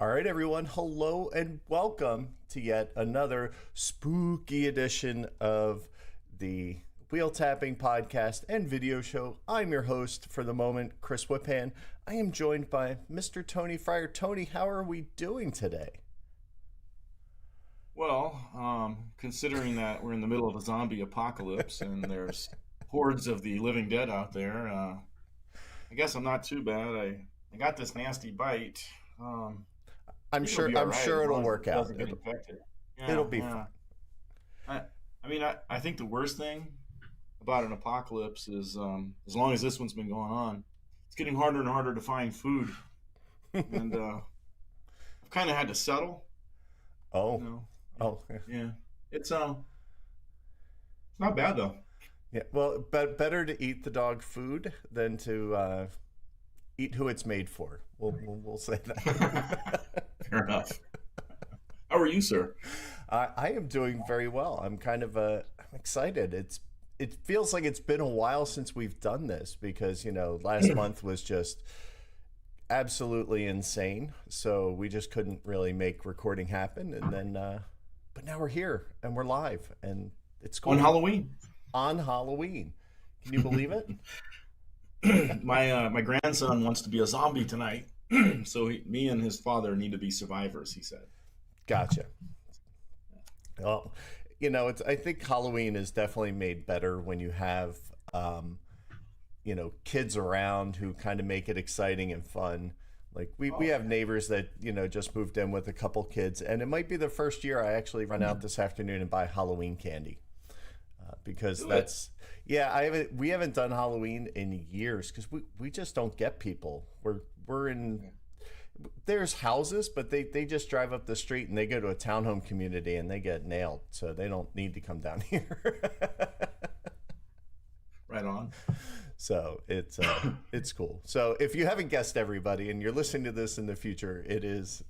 All right, everyone. Hello and welcome to yet another spooky edition of the Wheel Tapping Podcast and Video Show. I'm your host for the moment, Chris Whipham. I am joined by Mr. Tony Fryer. Tony, how are we doing today? Well, considering that we're in the middle of a zombie apocalypse and there's hordes of the living dead out there, I guess I'm not too bad. I got this nasty bite. I I'm think it'll sure. be all I'm right sure as it'll long as work it out. doesn't get infected. It'll Yeah, be yeah. fine. I think the worst thing about an apocalypse is as long as this one's been going on, it's getting harder and harder to find food, and I've kind of had to settle. You Oh, know, oh, yeah. It's not bad though. yeah. Well, better to eat the dog food than to eat who it's made for. We'll say that. Fair enough. How are you, sir? I am doing very well. I'm excited. It feels like it's been a while since we've done this because last month was just absolutely insane. So we just couldn't really make recording happen, and then but now we're here and we're live, and it's On cool Halloween, on Halloween. Can you believe it? my grandson wants to be a zombie tonight, so me and his father need to be survivors. He said. Gotcha. Well, I think Halloween is definitely made better when you have, kids around who kind of make it exciting and fun. Like we Oh have yeah. neighbors that, just moved in with a couple kids, and it might be the first year I actually run out this afternoon and buy Halloween candy. Because Do it. yeah, we haven't done Halloween in years because we just don't get people. We're in, there's houses, but they just drive up the street and they go to a townhome community and they get nailed. So they don't need to come down here. Right on. So it's cool. So if you haven't guessed, everybody, and you're listening to this in the future,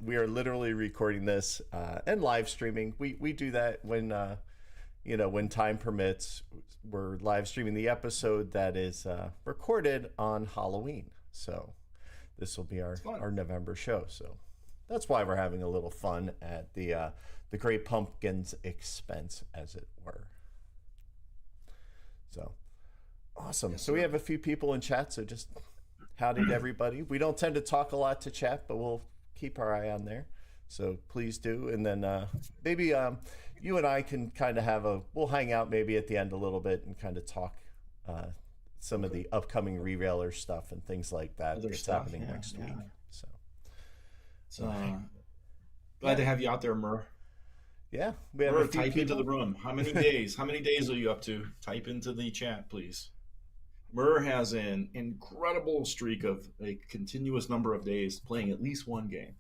we are literally recording this and live streaming. We do that when time permits. We're live streaming the episode that is recorded on Halloween. So this will be It's fun. our November show. So that's why we're having a little fun at the Great Pumpkin's expense, as it were. So awesome. Yes, So we sir. have a few people in chat. So just howdy to everybody. We don't tend to talk a lot to chat, but we'll keep our eye on there. So please do. And then maybe you and I can kind of we'll hang out maybe at the end a little bit and kind of talk some of Okay. the upcoming Revailer stuff and things like that Other that's stuff. happening Yeah, next week. yeah. So It's uh, glad yeah, to have you out there, Mur. yeah, we have a Mur, few type into the people. room. How many days? How many days are you up to? Type into the chat, please. Mur has an incredible streak of a continuous number of days playing at least one game.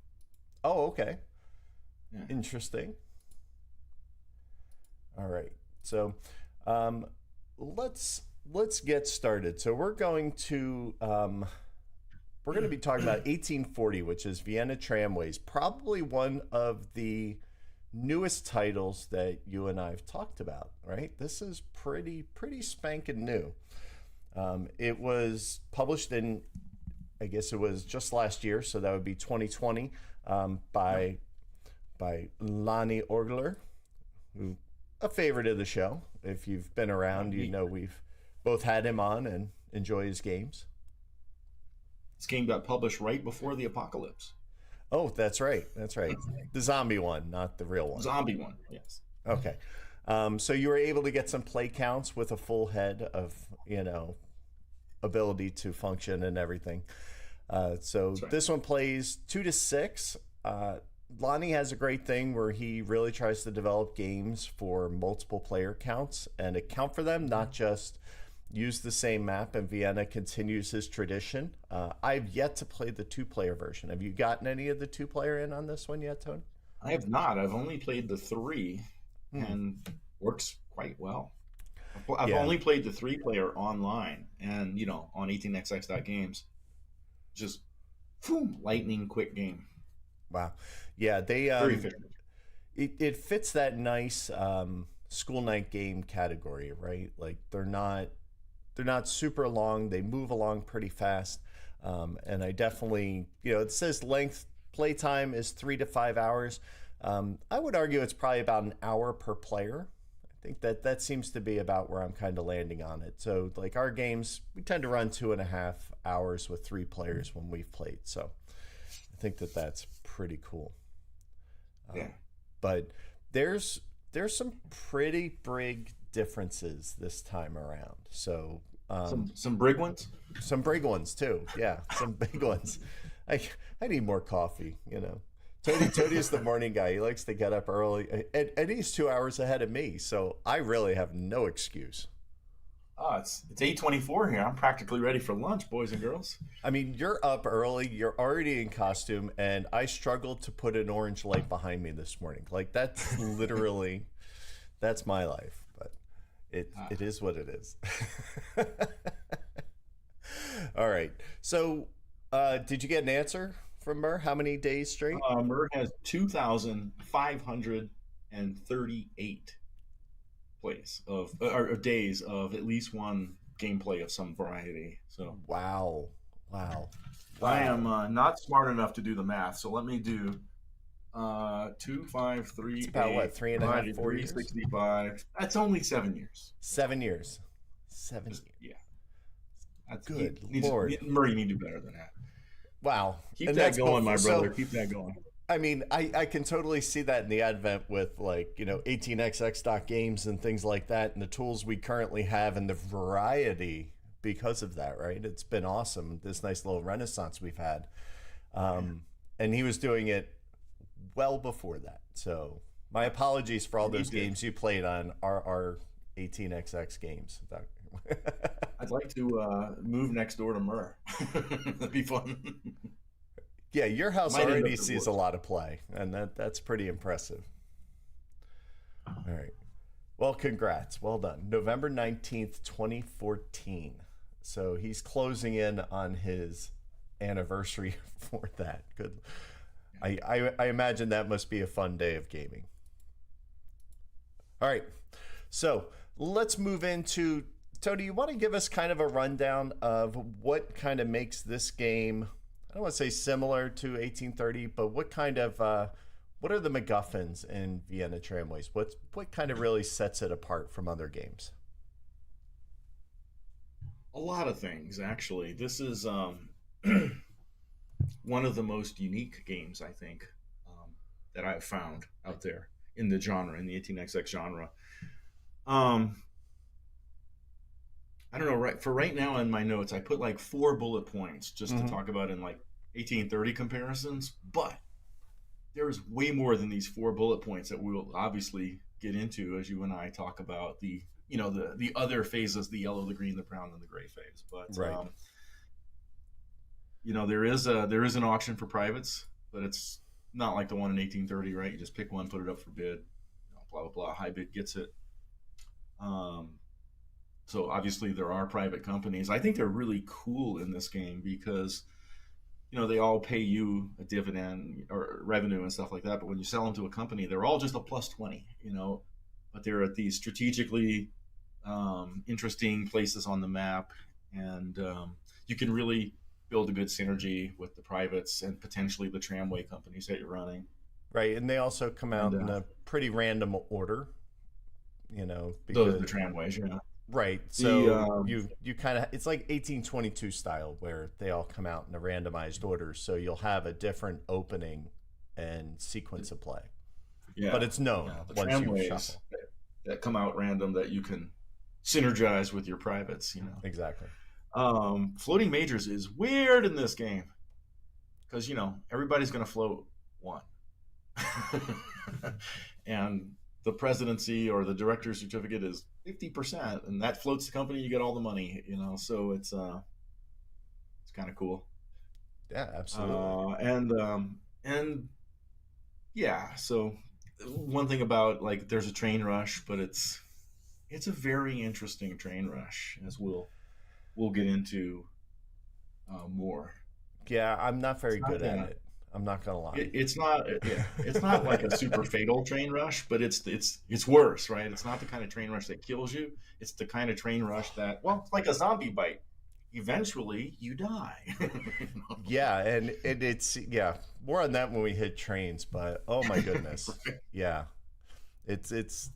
Oh, okay. Yeah. Interesting. All right. So um, let's get started. So we're going to be talking about 1840, which is Vienna Tramways, probably one of the newest titles that you and I have talked about, right? This is pretty spanking new. It was published in, I guess it was just last year, so that would be 2020, Yep. by Lonnie Orgler, who a favorite of the show. If you've been Yeah, around, he, we've both had him on and enjoy his games. this game got published right before the apocalypse. Oh, that's right. That's right. The zombie one, not the real one. Zombie one, yes. Okay. So you were able to get some play counts with a full head of, ability to function and everything. So That's right. this one plays 2 to 6. Lonnie has a great thing where he really tries to develop games for multiple player counts and account for them, not just use the same map. And Vienna continues his tradition. I've yet to play the 2-player version. Have you gotten any of the 2-player in on this one yet, Tony? I have not. I've only played the three, Hmm. and works quite well. I've Yeah. only played the three-player online, and on 18xx.games, just boom, lightning quick game, Wow. Yeah, they very efficient. it fits that nice school night game category, right? Like they're not super long. They move along pretty fast. And I definitely, it says length playtime is 3 to 5 hours. I would argue it's probably about an hour per player. I think that seems to be about where I'm kind of landing on it. So like our games, we tend to run 2.5 hours with 3 players when we've played. So I think that's pretty cool. Yeah. But there's some pretty big differences this time around. So some big ones, some big ones too. Yeah, some big ones. I need more coffee. Tody's the morning guy. He likes to get up early, and he's 2 hours ahead of me. So I really have no excuse. Oh, it's 8:24 here. I'm practically ready for lunch, boys and girls. I mean, you're up early. You're already in costume, and I struggled to put an orange light behind me this morning. Like that's literally, that's my life. But it is what it is. All right. So, did you get an answer from Murr? How many days straight? Murr has 2,538 plays or days of at least one gameplay of some variety. So wow. I am not smart enough to do the math. So let me do 2, 5, 3. It's about 8, what, 3.5, 4 years? 65. That's only 7 years. 7 years. 7 years. Yeah. That's good. Lord. Murray need to do better than that. Wow. Keep that going, my brother. Keep that going. I mean, I can totally see that in the advent with 18xx.games and things like that, and the tools we currently have and the variety because of that, right? It's been awesome, this nice little renaissance we've had. And he was doing it well before that. So my apologies for all those games you played on our 18xx games. I'd like to move next door to Murr. That'd be fun. Yeah, your house already sees a lot of play, and that's pretty impressive. All right. Well, congrats. Well done. November 19th, 2014. So he's closing in on his anniversary for that. Good. I imagine that must be a fun day of gaming. All right. So let's move into, Tony, you want to give us kind of a rundown of what kind of makes this game, I don't want to say similar to 1830, but what kind of, what are the MacGuffins in Vienna Tramways? What kind of really sets it apart from other games? A lot of things, actually. This is one of the most unique games, I think, that I've found out there in the genre, in the 18xx genre. I don't know, right now in my notes, I put like 4 bullet points just to talk about in like 1830 comparisons, but there's way more than these 4 bullet points that we'll obviously get into as you and I talk about the other phases, the yellow, the green, the brown, and the gray phase. But right. There is an auction for privates, but it's not like the one in 1830, right? You just pick one, put it up for bid, blah blah blah. High bid gets it. So obviously there are private companies. I think they're really cool in this game because they all pay you a dividend or revenue and stuff like that. But when you sell them to a company, they're all just a plus 20. But they're at these strategically interesting places on the map, and you can really build a good synergy with the privates and potentially the tramway companies that you're running. Right, and they also come out in a pretty random order, because those are the tramways, Right, so you kind of, it's like 1822 style where they all come out in a randomized order, so you'll have a different opening and sequence of play. Yeah, but it's known the once tramways you shuffle. That come out random that you can synergize with your privates. Exactly. Floating majors is weird in this game because everybody's going to float one, and the presidency or the director's certificate is 50%, and that floats the company. You get all the money, So it's kind of cool. Yeah, absolutely. And yeah, so one thing about there's a train rush, but it's a very interesting train rush, as we'll get into more. Yeah, I'm not very good at it. I'm not gonna lie. It's not like a super fatal train rush, but it's worse, right? It's not the kind of train rush that kills you. It's the kind of train rush that, well, it's like a zombie bite. eventually you die. Yeah, and it's more on that when we hit trains, but oh my goodness. Right. Yeah. It's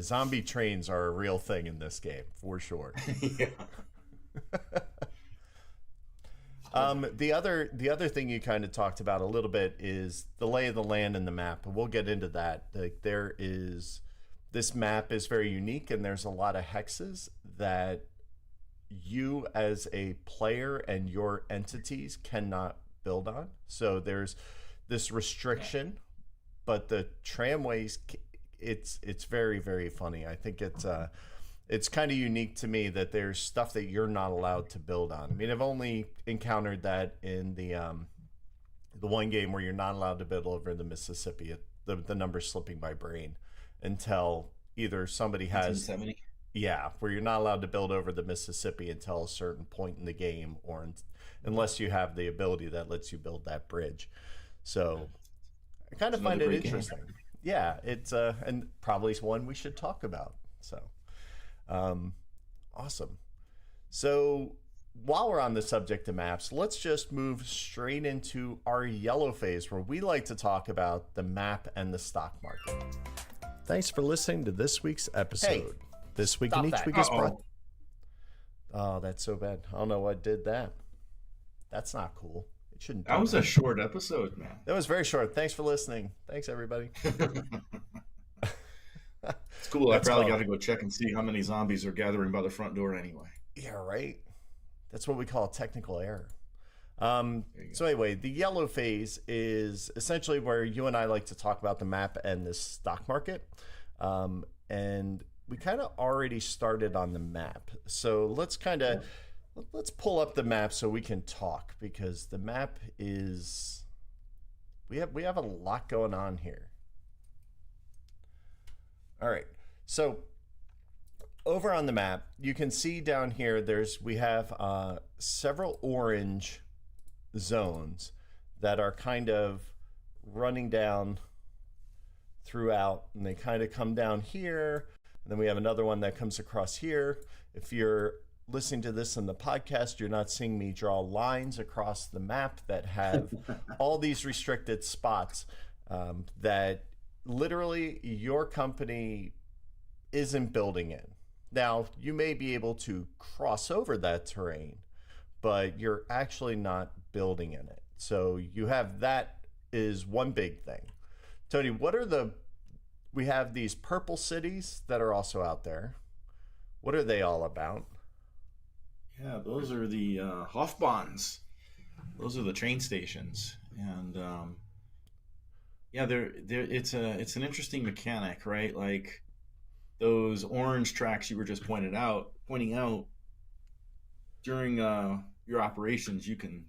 zombie trains are a real thing in this game for sure. Yeah. The other thing you kind of talked about a little bit is the lay of the land and the map, and we'll get into that. Like this map is very unique, and there's a lot of hexes that you as a player and your entities cannot build on. So there's this restriction, but the tramways, it's very, very funny. I think it's kind of unique to me that there's stuff that you're not allowed to build on. I mean, I've only encountered that in the one game where you're not allowed to build over the Mississippi. The number's slipping my brain until either somebody has 1970. yeah, where you're not allowed to build over the Mississippi until a certain point in the game, or unless you have the ability that lets you build that bridge. So I kind of find it interesting. Yeah, it's and probably one we should talk about. So awesome. So while we're on the subject of maps, let's just move straight into our yellow phase, where we like to talk about the map and the stock market. Thanks for listening to this week's episode. Hey, this week and each week is brought. Oh, that's so bad. I don't know what did that. That's not cool. It shouldn't. That was a short episode, man. That was very short. Thanks for listening. Thanks, everybody. It's cool. I probably got to go check and see how many zombies are gathering by the front door anyway. Yeah, right. That's what we call a technical error. So anyway, the yellow phase is essentially where you and I like to talk about the map and the stock market. And we kind of already started on the map. So let's pull up the map so we can talk, because the map is, we have a lot going on here. All right. So over on the map, you can see down here, we have several orange zones that are kind of running down throughout, and they kind of come down here, and then we have another one that comes across here. If you're listening to this in the podcast, you're not seeing me draw lines across the map that have all these restricted spots that literally your company isn't building in. Now, you may be able to cross over that terrain, but you're actually not building in it. So you have, that is one big thing. Tony, we have these purple cities that are also out there. What are they all about? Yeah, those are the Hofbahns. Those are the train stations, and it's an interesting mechanic, right? Like those orange tracks you were just pointing out during your operations, you can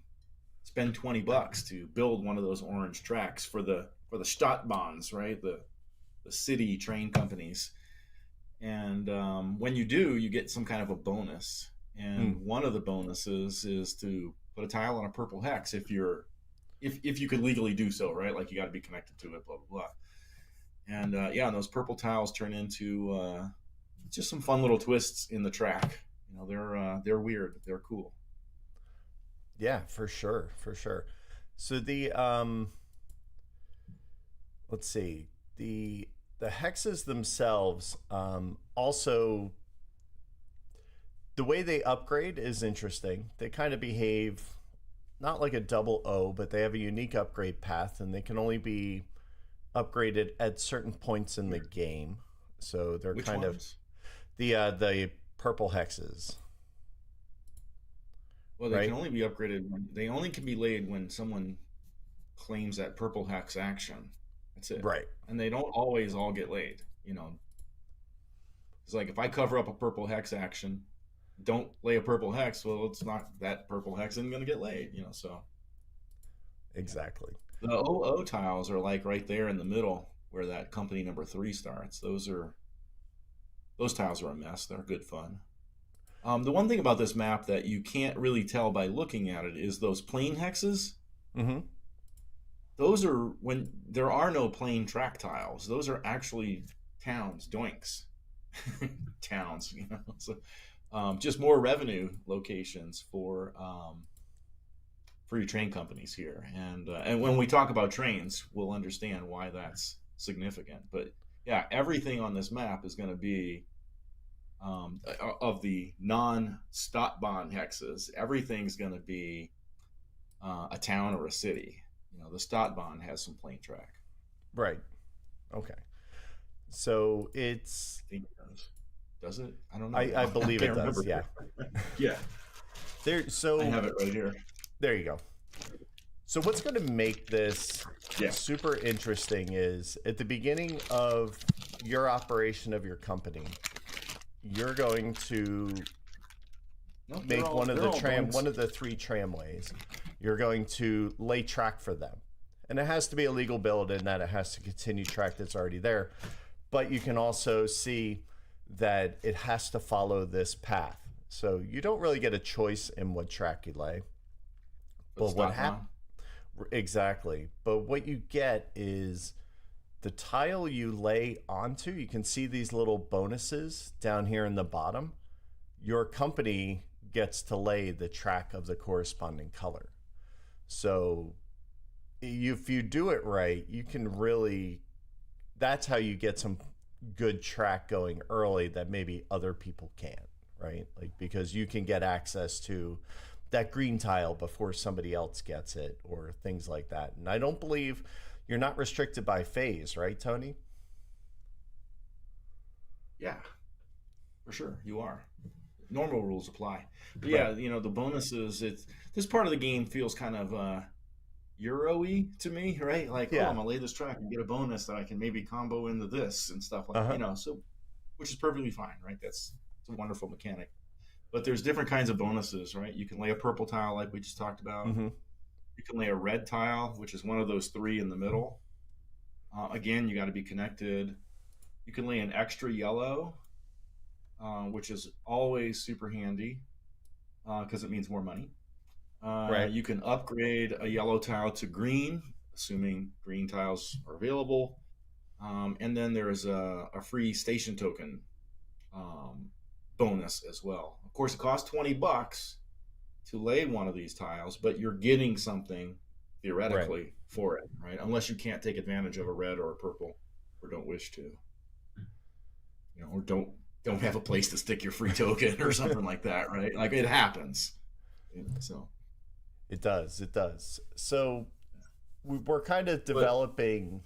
spend $20 to build one of those orange tracks for the Stadtbahns, right? The city train companies, and when you do, you get some kind of a bonus. And one of the bonuses is to put a tile on a purple hex if you could legally do so, right? Like you got to be connected to it, blah blah blah. And and those purple tiles turn into just some fun little twists in the track. You know, they're weird, they're cool. Yeah, for sure. So the let's see, the hexes themselves also, the way they upgrade is interesting. They kind of behave not like a double O, but they have a unique upgrade path, and they can only be upgraded at certain points in the game. So they're Which kind ones? of the purple hexes. Well, they can only be upgraded they only can be laid when someone claims that purple hex action. That's it. Right. And they don't always all get laid, you know. It's like if I cover up a purple hex action, don't lay a purple hex, well, it's not, that purple hex isn't going to get laid, you know, so. Exactly. The OO tiles are like right there in the middle where that company number 3 starts. Those tiles are a mess. They're good fun. The one thing about this map that you can't really tell by looking at it is those plain hexes. Mm-hmm. Those are when there are no plain track tiles. Those are actually towns, doinks. Towns, you know. So just more revenue locations for your train companies here. And when we talk about trains, we'll understand why that's significant. But yeah, everything on this map is going to be of the non-Stadtbahn hexes. Everything's going to be a town or a city. The Stadtbahn has some plain track. Right. Okay. So it's. I think it does it? I don't know. I believe it does. Remember. Yeah. Yeah. So I have it right here. There you go. So what's going to make this super interesting is at the beginning of your operation of your company, you're going to make one of the 3 tramways. You're going to lay track for them. And it has to be a legal build in that it has to continue track that's already there. But you can also see that it has to follow this path. So you don't really get a choice in what track you lay. But what happens? Exactly. But what you get is the tile you lay onto, you can see these little bonuses down here in the bottom. Your company gets to lay the track of the corresponding color. So if you do it right, you can really, that's how you get some good track going early that maybe other people can't, right? Like, because you can get access to that green tile before somebody else gets it or things like that. And I don't believe you're not restricted by phase, right, Tony? Yeah, for sure. You are. Normal rules apply. But yeah, the bonuses, this part of the game feels kind of Euro-y to me, right? Like, I'm gonna lay this track and get a bonus that I can maybe combo into this and stuff like so which is perfectly fine, right? It's a wonderful mechanic. But there's different kinds of bonuses, right? You can lay a purple tile like we just talked about. Mm-hmm. You can lay a red tile, which is one of those 3 in the middle. Again, you got to be connected. You can lay an extra yellow, which is always super handy because it means more money. Right. You can upgrade a yellow tile to green, assuming green tiles are available. And then there's a free station token bonus as well. Of course, it costs $20 to lay one of these tiles, but you're getting something theoretically for it, right? Unless you can't take advantage of a red or a purple, or don't wish to, or don't have a place to stick your free token or something like that, right? Like, it happens. So it does. So we're kind of developing.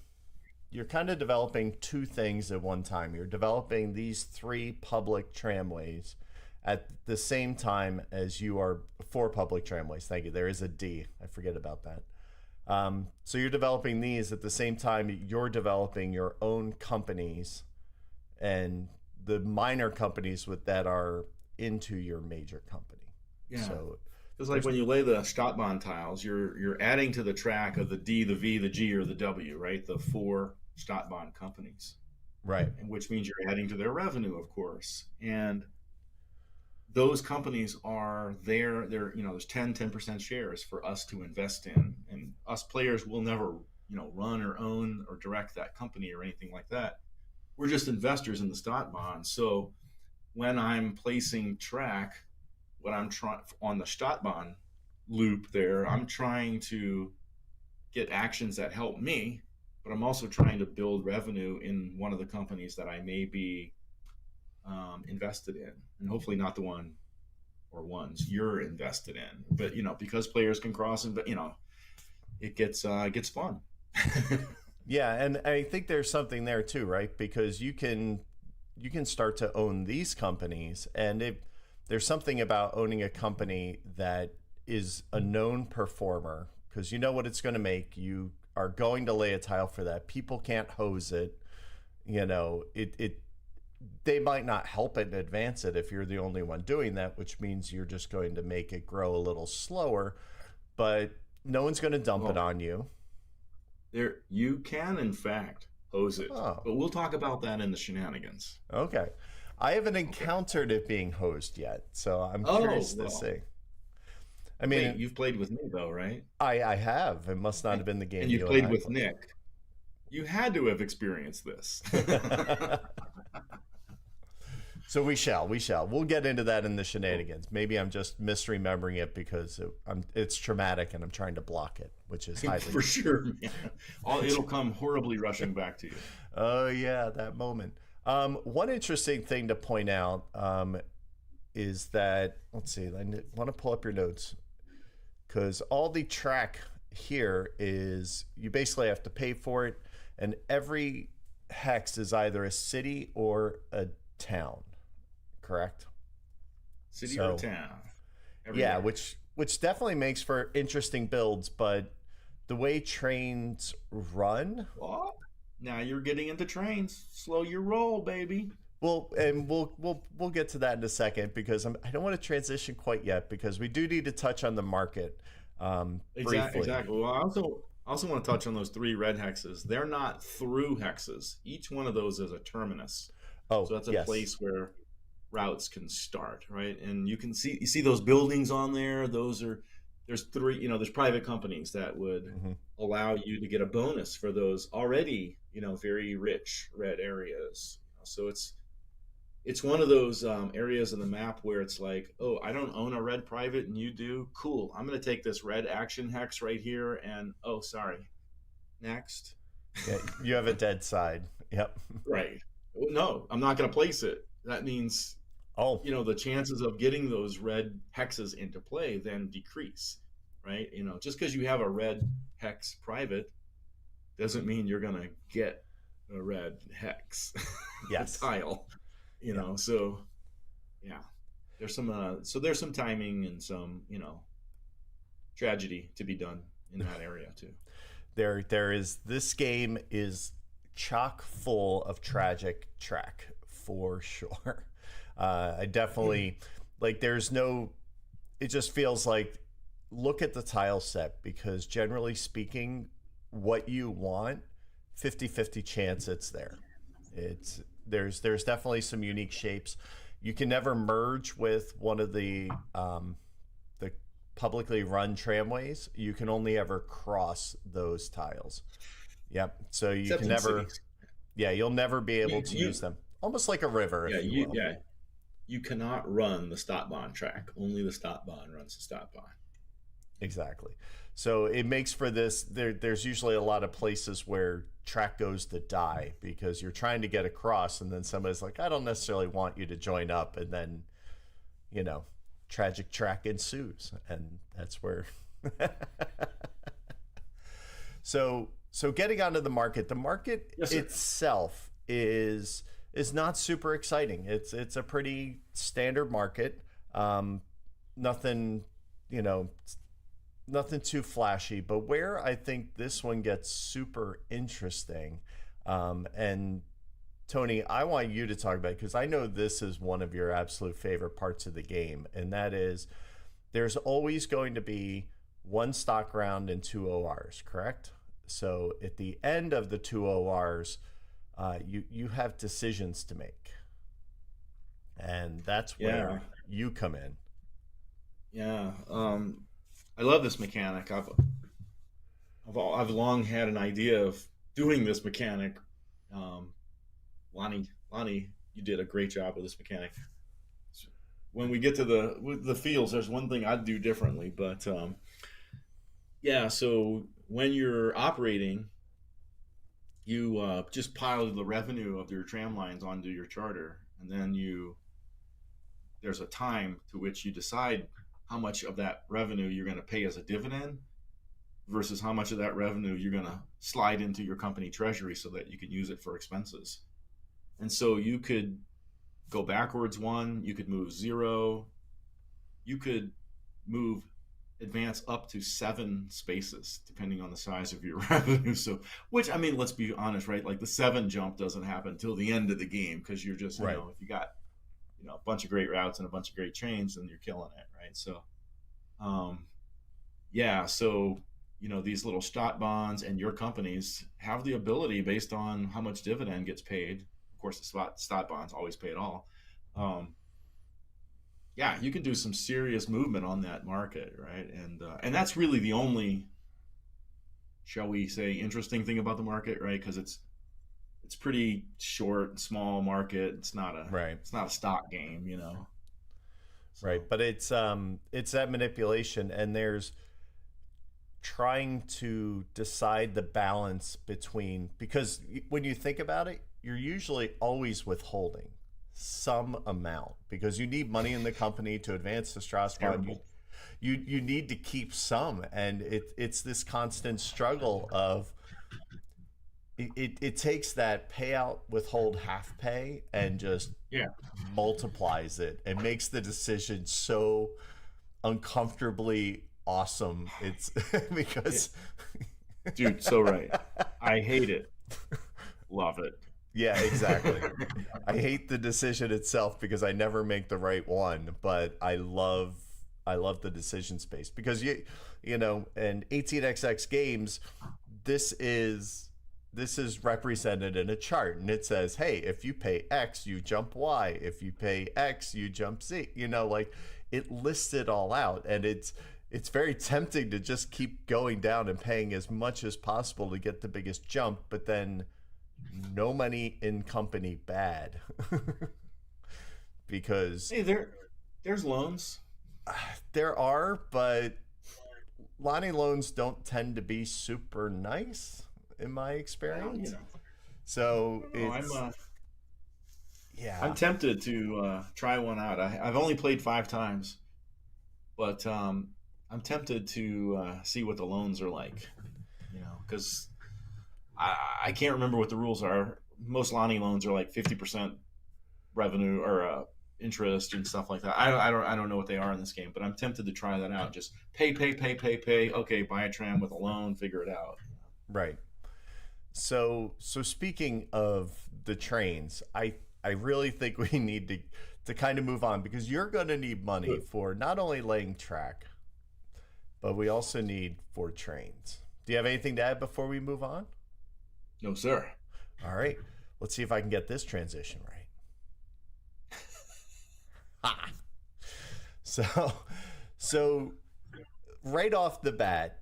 You're kind of developing 2 things at one time. You're developing these 3 public tramways at the same time as you are 4 public tramways. Thank you. There is a D. I forget about that. So you're developing these at the same time you're developing your own companies and the minor companies that are into your major company. Yeah. So it's like when you lay the Stadtbahn tiles, you're adding to the track of the D, the V, the G, or the W, right? The 4 Stadtbahn companies, right? And which means you're adding to their revenue, of course. And those companies are there. There's 10% shares for us to invest in, and us players will never, run or own or direct that company or anything like that. We're just investors in the Stadtbahn. So when I'm placing track, what I'm trying on the Stadtbahn loop there, I'm trying to get actions that help me, but I'm also trying to build revenue in one of the companies that I may be invested in, and hopefully not the one or ones you're invested in. But because players can cross, and it gets fun. Yeah, and I think there's something there too, right? Because you can start to own these companies, and there's something about owning a company that is a known performer, because you know what it's going to make. You are going to lay a tile for that. People can't hose it. They might not help it and advance it if you're the only one doing that, which means you're just going to make it grow a little slower, but no one's going to dump it on you. You can, in fact, hose it, but we'll talk about that in the Shenanigans. Okay. I haven't encountered it being hosed yet, so I'm curious to see. I mean, wait, you've played with me though, right? I have. It must not have been the game. And you played with Nick. You had to have experienced this. So we'll get into that in the shenanigans. Maybe I'm just misremembering it because it's traumatic and I'm trying to block it, which is highly For sure, man. It'll come horribly rushing back to you. Oh yeah, that moment. One interesting thing to point out is that, let's see, I want to pull up your notes because all the track here is you basically have to pay for it, and every hex is either a city or a town, correct? City or town. Yeah, which definitely makes for interesting builds, but the way trains run. What? Now you're getting into trains. Slow your roll, baby. Well, and we'll get to that in a second because I don't want to transition quite yet because we do need to touch on the market briefly. Exactly. Well, I also want to touch on those 3 red hexes. They're not through hexes. Each one of those is a terminus. Oh, so that's a yes. place where routes can start, right? And you see those buildings on there. There's 3. There's private companies that would allow you to get a bonus for those already, very rich red areas. So it's one of those areas in the map where it's like, oh, I don't own a red private and you do. Cool. I'm going to take this red action hex right here and, oh, sorry. Next. Yeah, you have a dead side. Yep. Right. No, I'm not going to place it. That means, the chances of getting those red hexes into play then decrease, right? Just because you have a red hex private doesn't mean you're going to get a red hex tile. So yeah, there's some timing and some tragedy to be done in that area too. This game is chock full of tragic track for sure. I definitely it just feels like, look at the tile set, because generally speaking, what you want, 50-50 chance it's there. There's definitely some unique shapes. You can never merge with one of the publicly run tramways. You can only ever cross those tiles. Yep. So you can never. Cities. Yeah, you'll never be able to use them. Almost like a river, if you will. Yeah. You cannot run the Stadtbahn track. Only the Stadtbahn runs the Stadtbahn. Exactly. So it makes for this. There's usually a lot of places where track goes to die because you're trying to get across, and then somebody's like, I don't necessarily want you to join up, and then, tragic track ensues, and that's where. So getting onto the market yes, itself is not super exciting. It's a pretty standard market. Nothing too flashy, but where I think this one gets super interesting, and Tony, I want you to talk about it because I know this is one of your absolute favorite parts of the game, and that is there's always going to be one stock round and 2 ORs, correct? So at the end of the 2 ORs, you have decisions to make, and that's where you come in. Yeah. I love this mechanic. I've long had an idea of doing this mechanic. Lonnie, you did a great job with this mechanic. When we get to the fields, there's one thing I'd do differently, but so when you're operating, you just pile the revenue of your tram lines onto your charter, and then there's a time to which you decide how much of that revenue you're going to pay as a dividend versus how much of that revenue you're going to slide into your company treasury so that you can use it for expenses. And so you could go backwards 1, you could move 0, you could advance up to 7 spaces depending on the size of your revenue. So, which, I mean, let's be honest, right? Like the 7 jump doesn't happen until the end of the game because you're just, if you got a bunch of great routes and a bunch of great trains, then you're killing it, right? So, these little Stadtbahns and your companies have the ability, based on how much dividend gets paid. Of course, the Stadtbahns always pay it all. You can do some serious movement on that market, right? And that's really the only, shall we say, interesting thing about the market, right? Because it's it's pretty short, small market. Right. It's not a stock game, you know. Right. So But it's that manipulation, and there's trying to decide the balance between, because when you think about it, you're usually always withholding some amount because you need money in the company to advance the Strasbourg. terrible. You need to keep some, and it's this constant struggle of it takes that payout, withhold, half pay, and just Yeah, multiplies it and makes the decision so uncomfortably awesome. It's yeah. because Dude, so right. I hate it. Love it. yeah, exactly. I hate the decision itself because I never make the right one, but I love the decision space because you know, and 18xx games, this is this is represented in a chart, and it says, hey, if you pay X you jump Y, if you pay X you jump Z, you know, like it lists it all out, and it's very tempting to just keep going down and paying as much as possible to get the biggest jump, but then no money in company bad. Because Hey, there's loans. there are, but Lonnie loans don't tend to be super nice in my Well, you experience. know, So I don't know. it's I'm yeah, tempted to try one out. I've only played 5 times, but I'm tempted to see what the loans are like. You know, because I can't remember what the rules are. Most Lonnie loans are like 50% revenue or interest and stuff like that. I don't know what they are in this game, but I'm tempted to try that out. Just pay, pay, pay, pay, pay. Okay, buy a tram with a loan, figure it out. right. So speaking of the trains, I really think we need to kind of move on because you're going to need money Good. for not only laying track, but we also need for trains. Do you have anything to add before we move on? No, sir. All right. Let's see if I can get this transition right. Ha! So, so right off the bat,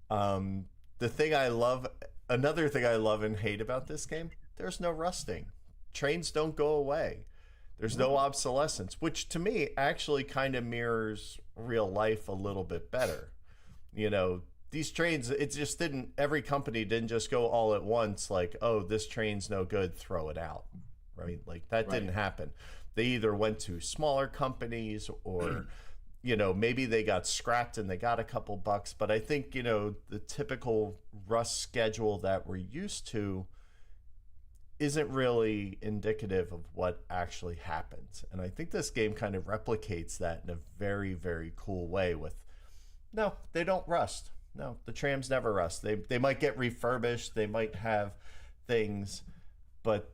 the thing I love, another thing I love and hate about this game, there's no rusting. Trains don't go away. There's no No. obsolescence, which to me actually kind of mirrors real life a little bit better. You know, these trains, it just didn't, every company didn't just go all at once like, oh, this train's no good, throw it out. Right? Like that Right. didn't happen. They either went to smaller companies or you know, maybe they got scrapped and they got a couple bucks, but I think, you know, the typical Rust schedule that we're used to isn't really indicative of what actually happens. And I think this game kind of replicates that in a very, very cool way with no, they don't rust. No, the trams never rust. They might get refurbished, they might have things, but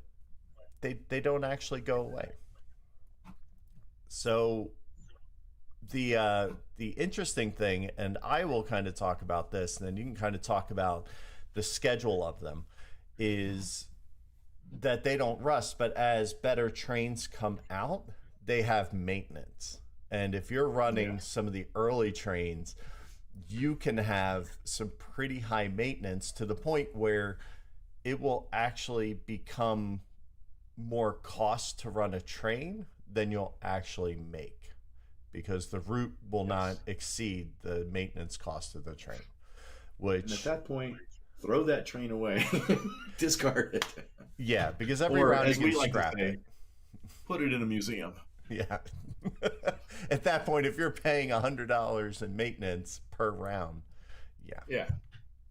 they don't actually go away. So the interesting thing, and I will kind of talk about this, and then you can kind of talk about the schedule of them, is that they don't rust, but as better trains come out, they have maintenance. And if you're Yeah. running some of the early trains, you can have some pretty high maintenance to the point where it will actually become more cost to run a train than you'll actually make because the route will not Yes. exceed the maintenance cost of the train, And at which that point, throw that train away, discard it, yeah, because every or round you as can we like to scrap say, it. put it in a museum. Yeah. At that point, if you're paying $100 in maintenance per round, yeah, Yeah.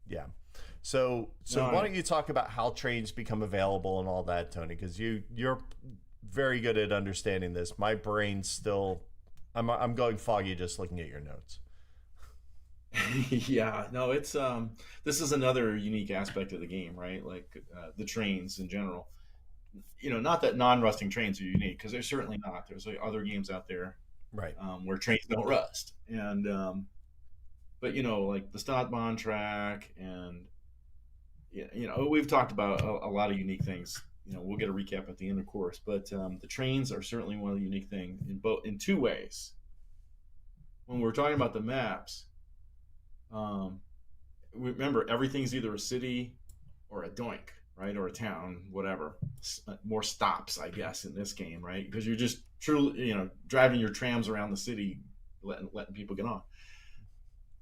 yeah. So No, why don't you talk about how trains become available and all that, Tony? Because you're very good at understanding this. My brain's still, I'm going foggy just looking at your notes. yeah. No, it's this is another unique aspect of the game, right? Like the trains in general. You know, not that non-rusting trains are unique because they're certainly not. There's like, other games out there Right. where trains don't rust, and but you know, like the Stadtbahn track, and yeah, you know, we've talked about a lot of unique things. You know, we'll get a recap at the end, of course, but the trains are certainly one of the unique things in 2 ways. When we're talking about the maps, um, remember everything's either a city or a doink. right? Or a town, whatever. More stops, I guess, in this game, right? Because you're just truly, driving your trams around the city, letting people get on.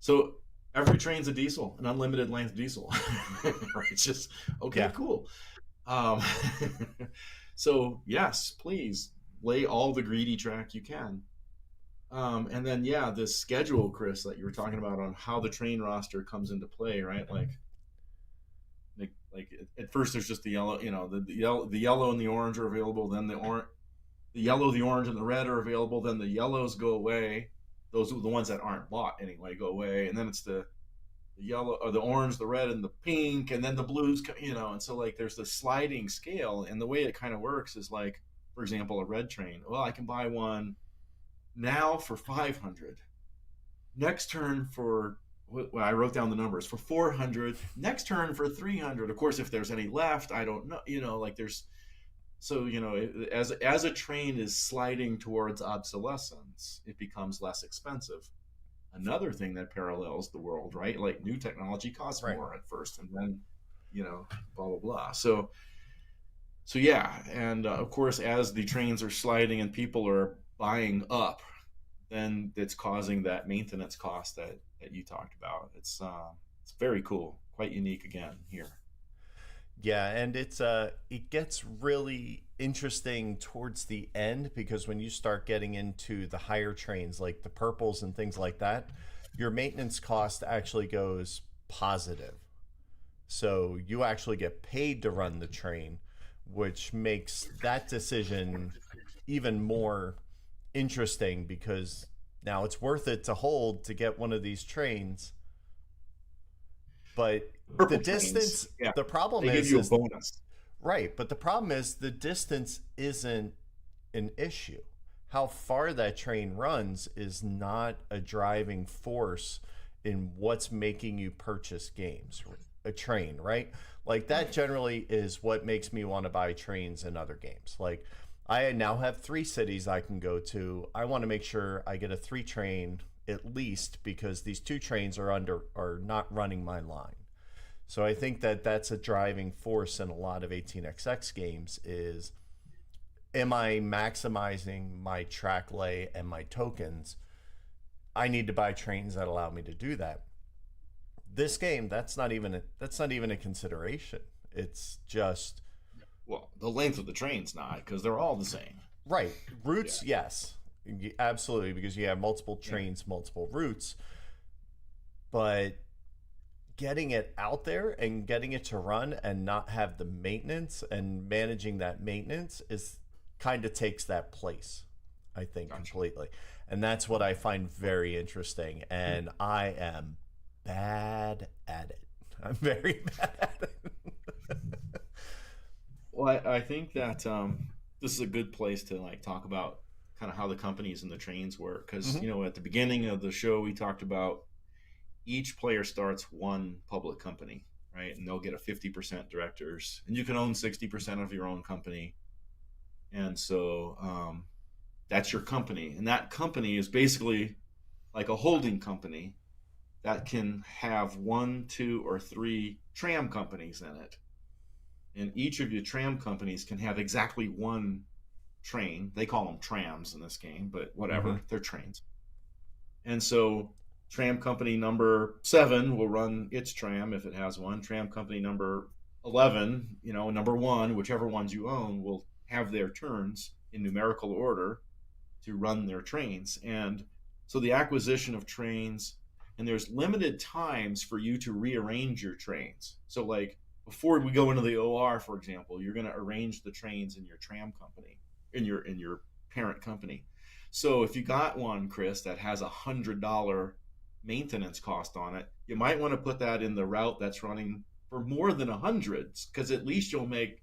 So every train's a diesel, an unlimited length diesel. Right? It's just okay, Yeah. cool. Um, so yes, please lay all the greedy track you can. And then yeah, this schedule, Chris, that you were talking about on how the train roster comes into play, right? Like at first there's just the yellow, the yellow and the orange are available. Then the yellow, the orange, and the red are available. Then the yellows go away. Those are the ones that aren't bought anyway, go away. And then it's the yellow or the orange, the red, and the pink, and then the blues, and so like there's this sliding scale, and the way it kind of works is like, for example, a red train. Well, I can buy one now for 500. Next turn for, well, I wrote down the numbers for 400. Next turn for 300. Of course, if there's any left, I don't know. Like there's so as a train is sliding towards obsolescence, it becomes less expensive. Another thing that parallels the world, right? Like new technology costs Right. more at first, and then, blah blah blah. So yeah, and of course, as the trains are sliding and people are buying up, then it's causing that maintenance cost that you talked about. It's very cool, quite unique again here. Yeah, and it gets really interesting towards the end because when you start getting into the higher trains like the purples and things like that, your maintenance cost actually goes positive. So you actually get paid to run the train, which makes that decision even more interesting because now it's worth it to hold to get one of these trains, but the Purple trains, distance, yeah, the problem they give you a is bonus. right, but the problem is the distance isn't an issue. How far that train runs is not a driving force in what's making you purchase games. A train, right? Like that generally is what makes me want to buy trains in other games. Like I now have 3 cities I can go to. I want to make sure I get a 3 train at least because these 2 trains are not running my line. So I think that that's a driving force in a lot of 18xx games is am I maximizing my track lay and my tokens? I need to buy trains that allow me to do that. This game, that's not even a consideration. It's just Well, the length of the train's not, because they're all the same. right. Yeah. Routes, yes. Absolutely, because you have multiple Yeah. trains, multiple routes, but getting it out there and getting it to run and not have the maintenance and managing that maintenance is kind of takes that place, I think, Gotcha. completely. And that's what I find very interesting. And I am bad at it. I'm very bad at it. Well, I think that this is a good place to like talk about kind of how the companies and the trains work, because Hmm. at the beginning of the show we talked about each player starts one public company, right? And they'll get a 50% directors, and you can own 60% of your own company. And so that's your company. And that company is basically like a holding company that can have one, two, or three tram companies in it. And each of your tram companies can have exactly one train. They call them trams in this game, but Hmm. whatever, they're trains. And so tram company number 7 will run its tram if it has one. Tram company number 11, number 1, whichever ones you own, will have their turns in numerical order to run their trains. And so the acquisition of trains, and there's limited times for you to rearrange your trains. So like before we go into the OR, for example, you're going to arrange the trains in your tram company, in your parent company. So if you got one, Chris, that has $100 maintenance cost on it, you might want to put that in the route that's running for more than 100, because at least you'll make,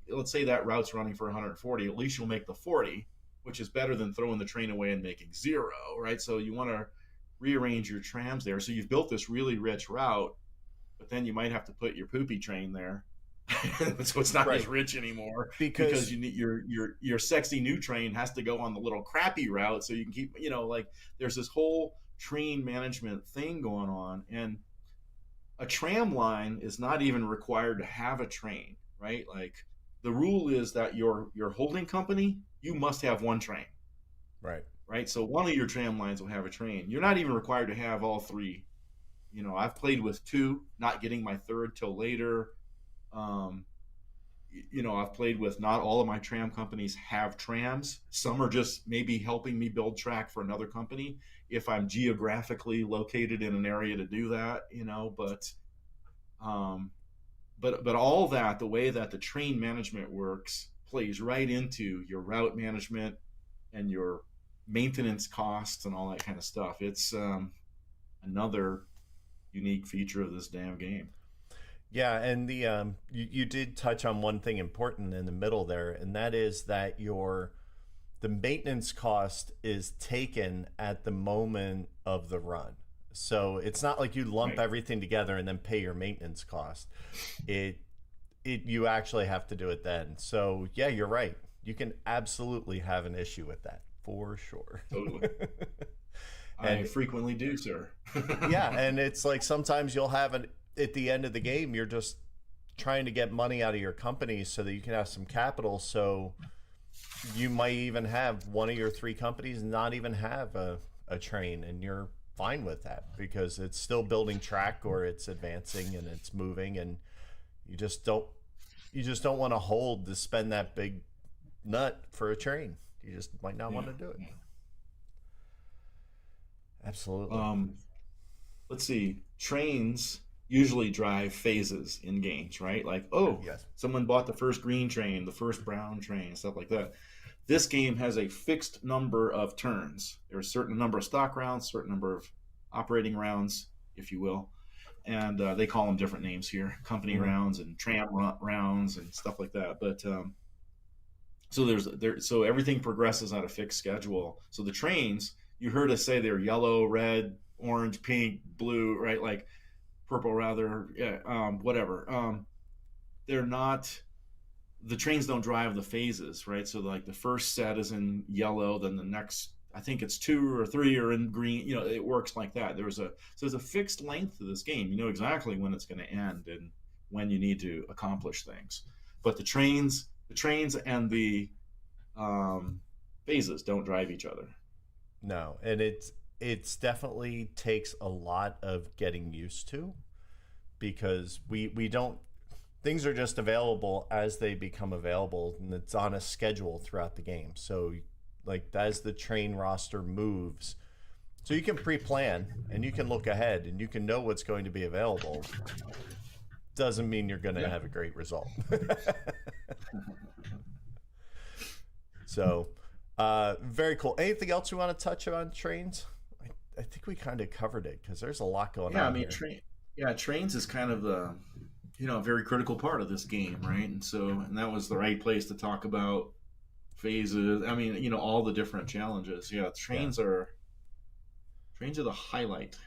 let's say that route's running for 140, at least you'll make the 40, which is better than throwing the train away and making zero, right? So you want to rearrange your trams there. So you've built this really rich route, but then you might have to put your poopy train there. So it's not as Right. rich anymore, because Because you need your sexy new train has to go on the little crappy route so you can keep, like there's this whole train management thing going on. And a tram line is not even required to have a train, right? Like the rule is that your holding company, you must have one train, Right. right? So one of your tram lines will have a train. You're not even required to have all three. I've played with two, not getting my third till later. Um, I've played with, not all of my tram companies have trams. Some are just maybe helping me build track for another company if I'm geographically located in an area to do that, um, but all that, the way that the train management works, plays right into your route management and your maintenance costs and all that kind of stuff. It's another unique feature of this damn game. Yeah, and you did touch on one thing important in the middle there, and that is that the maintenance cost is taken at the moment of the run. So it's not like you lump Right. everything together and then pay your maintenance cost. It you actually have to do it then. So yeah, you're right. You can absolutely have an issue with that for sure. Totally. I And frequently do, sir. yeah, and it's like sometimes you'll have an at the end of the game, you're just trying to get money out of your company so that you can have some capital. So you might even have one of your three companies not even have a train, and you're fine with that because it's still building track or it's advancing and it's moving, and you just don't want to hold to spend that big nut for a train. You just might not want Yeah. to do it. Absolutely. Um, let's see. Trains usually drive phases in games, right? Like, oh, Yes. someone bought the first green train, the first brown train, stuff like that. This game has a fixed number of turns. There's a certain number of stock rounds, certain number of operating rounds, if you will, and they call them different names here: company Mhm. rounds and rounds and stuff like that. But so everything progresses on a fixed schedule. So the trains, you heard us say they're yellow, red, orange, pink, blue, right? Like purple rather, yeah, whatever. They're not, the trains don't drive the phases, right? So like the first set is in yellow, then the next, I think it's two or three are in green. It works like that. There's a fixed length to this game. You know exactly when it's going to end and when you need to accomplish things. But the trains and the phases don't drive each other. No, and it's definitely takes a lot of getting used to because we don't things are just available as they become available, and it's on a schedule throughout the game. So like as the train roster moves, so you can pre-plan and you can look ahead and you can know what's going to be available. Doesn't mean you're going to Yeah. have a great result. So very cool. Anything else you want to touch on trains? I think we kind of covered it because there's a lot going Yeah, I on mean, here. trains is kind of a very critical part of this game, right? And that was the right place to talk about phases. I mean, all the different challenges. Yeah, Yeah. trains are the highlight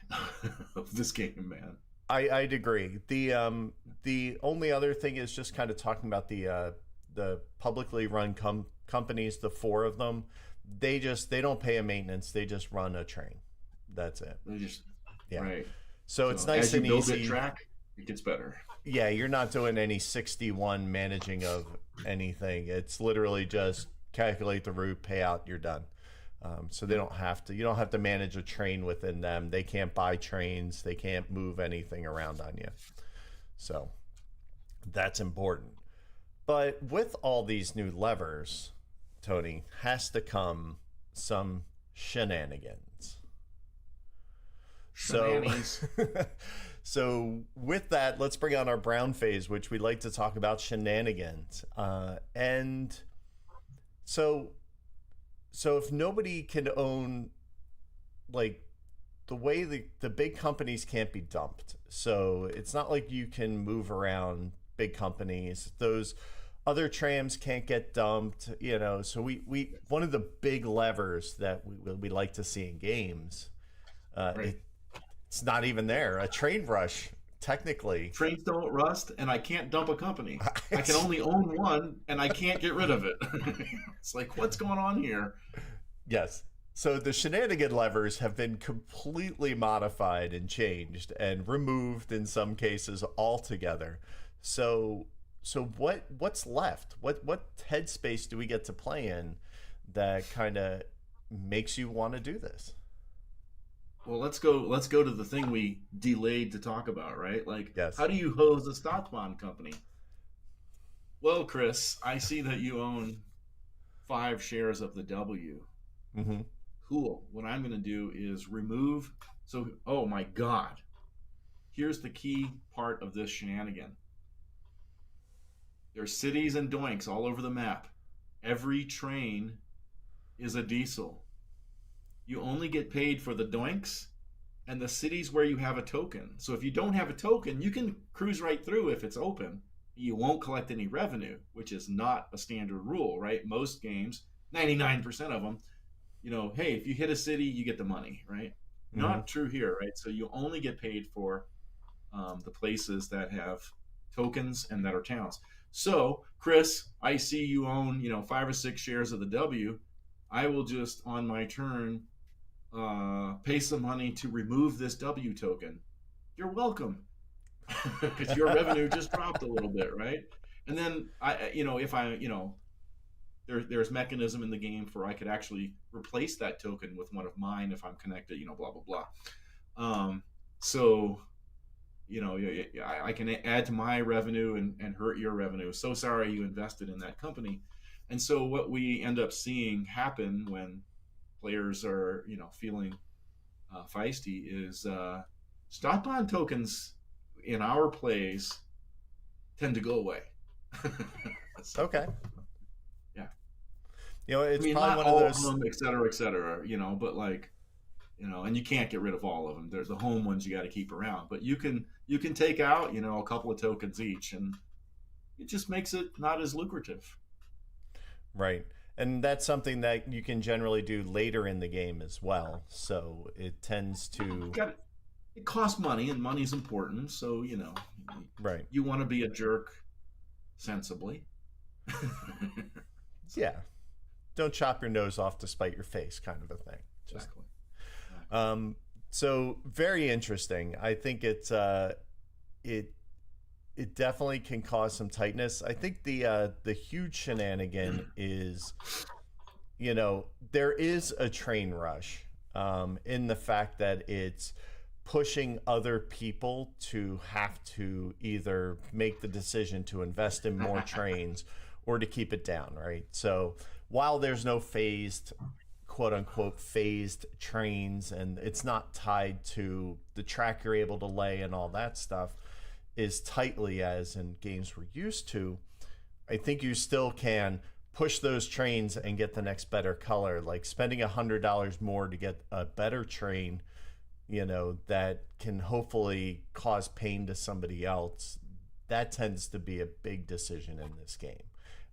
of this game, man. I'd agree. The only other thing is just kind of talking about the publicly run companies, the four of them. They don't pay a maintenance. They just run a train. That's it. They just Yeah. right. So it's So nice as you and build that easy. track, it gets better. Yeah, you're not doing any 61 managing of anything. It's literally just calculate the route, pay out, you're done. So they Yep. don't have to. You don't have to manage a train within them. They can't buy trains. They can't move anything around on you. So that's important. But with all these new levers, Tony, has to come some shenanigans. So, Shenanigans. so with that, let's bring on our brown phase, which we like to talk about shenanigans. And so, so if nobody can own, like, the way the big companies can't be dumped. So it's not like you can move around big companies. Those other trams can't get dumped, So we one of the big levers that we like to see in games, uh, Right. it, it's not even there. A train rush, technically. Trains don't rust, and I can't dump a company. I can It's- only own one, and I can't get rid of it. It's like, what's going on here? yes. So the shenanigan levers have been completely modified and changed and removed in some cases altogether. So so what's left? What headspace do we get to play in that kind of makes you want to do this? Well, let's go to the thing we delayed to talk about, right? Like, Yes. how do you hose a stock bond company? Well, Chris, I see that you own 5 shares of the W. Mm-hmm. Cool. What I'm going to do is remove. So, oh my God. Here's the key part of this shenanigan. There's cities and doinks all over the map. Every train is a diesel. You only get paid for the doinks and the cities where you have a token. So if you don't have a token, you can cruise right through if it's open. You won't collect any revenue, which is not a standard rule, right? Most games, 99% of them, hey, if you hit a city, you get the money, right? Mm-hmm. Not true here, right? So you only get paid for the places that have tokens and that are towns. So, Chris, I see you own, 5 or 6 shares of the W. I will just, on my turn, pay some money to remove this W token. You're welcome. Because your revenue just dropped a little bit, right? And then there's mechanism in the game for I could actually replace that token with one of mine if I'm connected, blah blah blah. So I can add to my revenue and hurt your revenue. So sorry you invested in that company. And so what we end up seeing happen when players are feeling feisty is stock bond tokens in our plays tend to go away. Okay. Yeah. It's probably not one all of those. of them, et cetera, but like, and you can't get rid of all of them. There's the home ones you got to keep around, but you can take out, a couple of tokens each, and it just makes it not as lucrative. Right. And that's something that you can generally do later in the game as well. So it tends to. It costs money, and money's important. So, Right. You want to be a jerk sensibly. Yeah. Don't chop your nose off to spite your face, kind of a thing. Exactly. So very interesting. I think it definitely can cause some tightness. I think the huge shenanigan is, there is a train rush in the fact that it's pushing other people to have to either make the decision to invest in more trains or to keep it down, right? So while there's no quote unquote phased trains, and it's not tied to the track you're able to lay and all that stuff as tightly as in games we're used to, I think you still can push those trains and get the next better color. Like spending $100 more to get a better train, that can hopefully cause pain to somebody else. That tends to be a big decision in this game,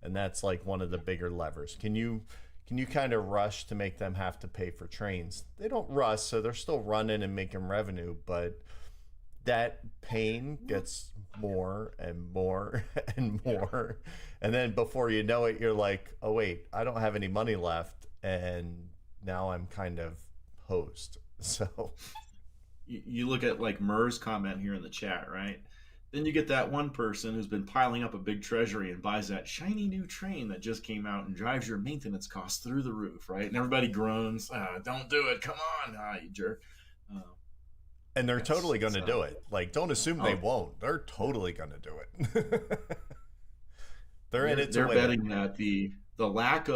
and that's like one of the bigger levers. Can you kind of rush to make them have to pay for trains? They don't rush, so they're still running and making revenue, but that pain gets more and more and more. And then before you know it, you're like, oh, wait, I don't have any money left. And now I'm kind of hosed. So you look at like Murr's comment here in the chat, right? Then you get that one person who's been piling up a big treasury and buys that shiny new train that just came out and drives your maintenance costs through the roof, right? And everybody groans, don't do it. Come on, you jerk. And they're totally going to do it. Like, don't assume they won't. They're totally going to do it. They're in it to win. They're betting that the lack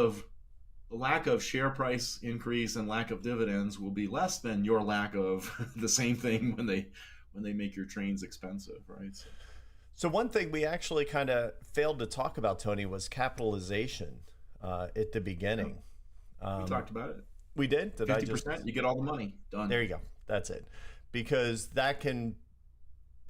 of share price increase and lack of dividends will be less than your lack of the same thing when they make your trains expensive, right? So one thing we actually kind of failed to talk about, Tony, was capitalization at the beginning. We talked about it. We did? 50%, you get all the money. Done. There you go. That's it. Because that can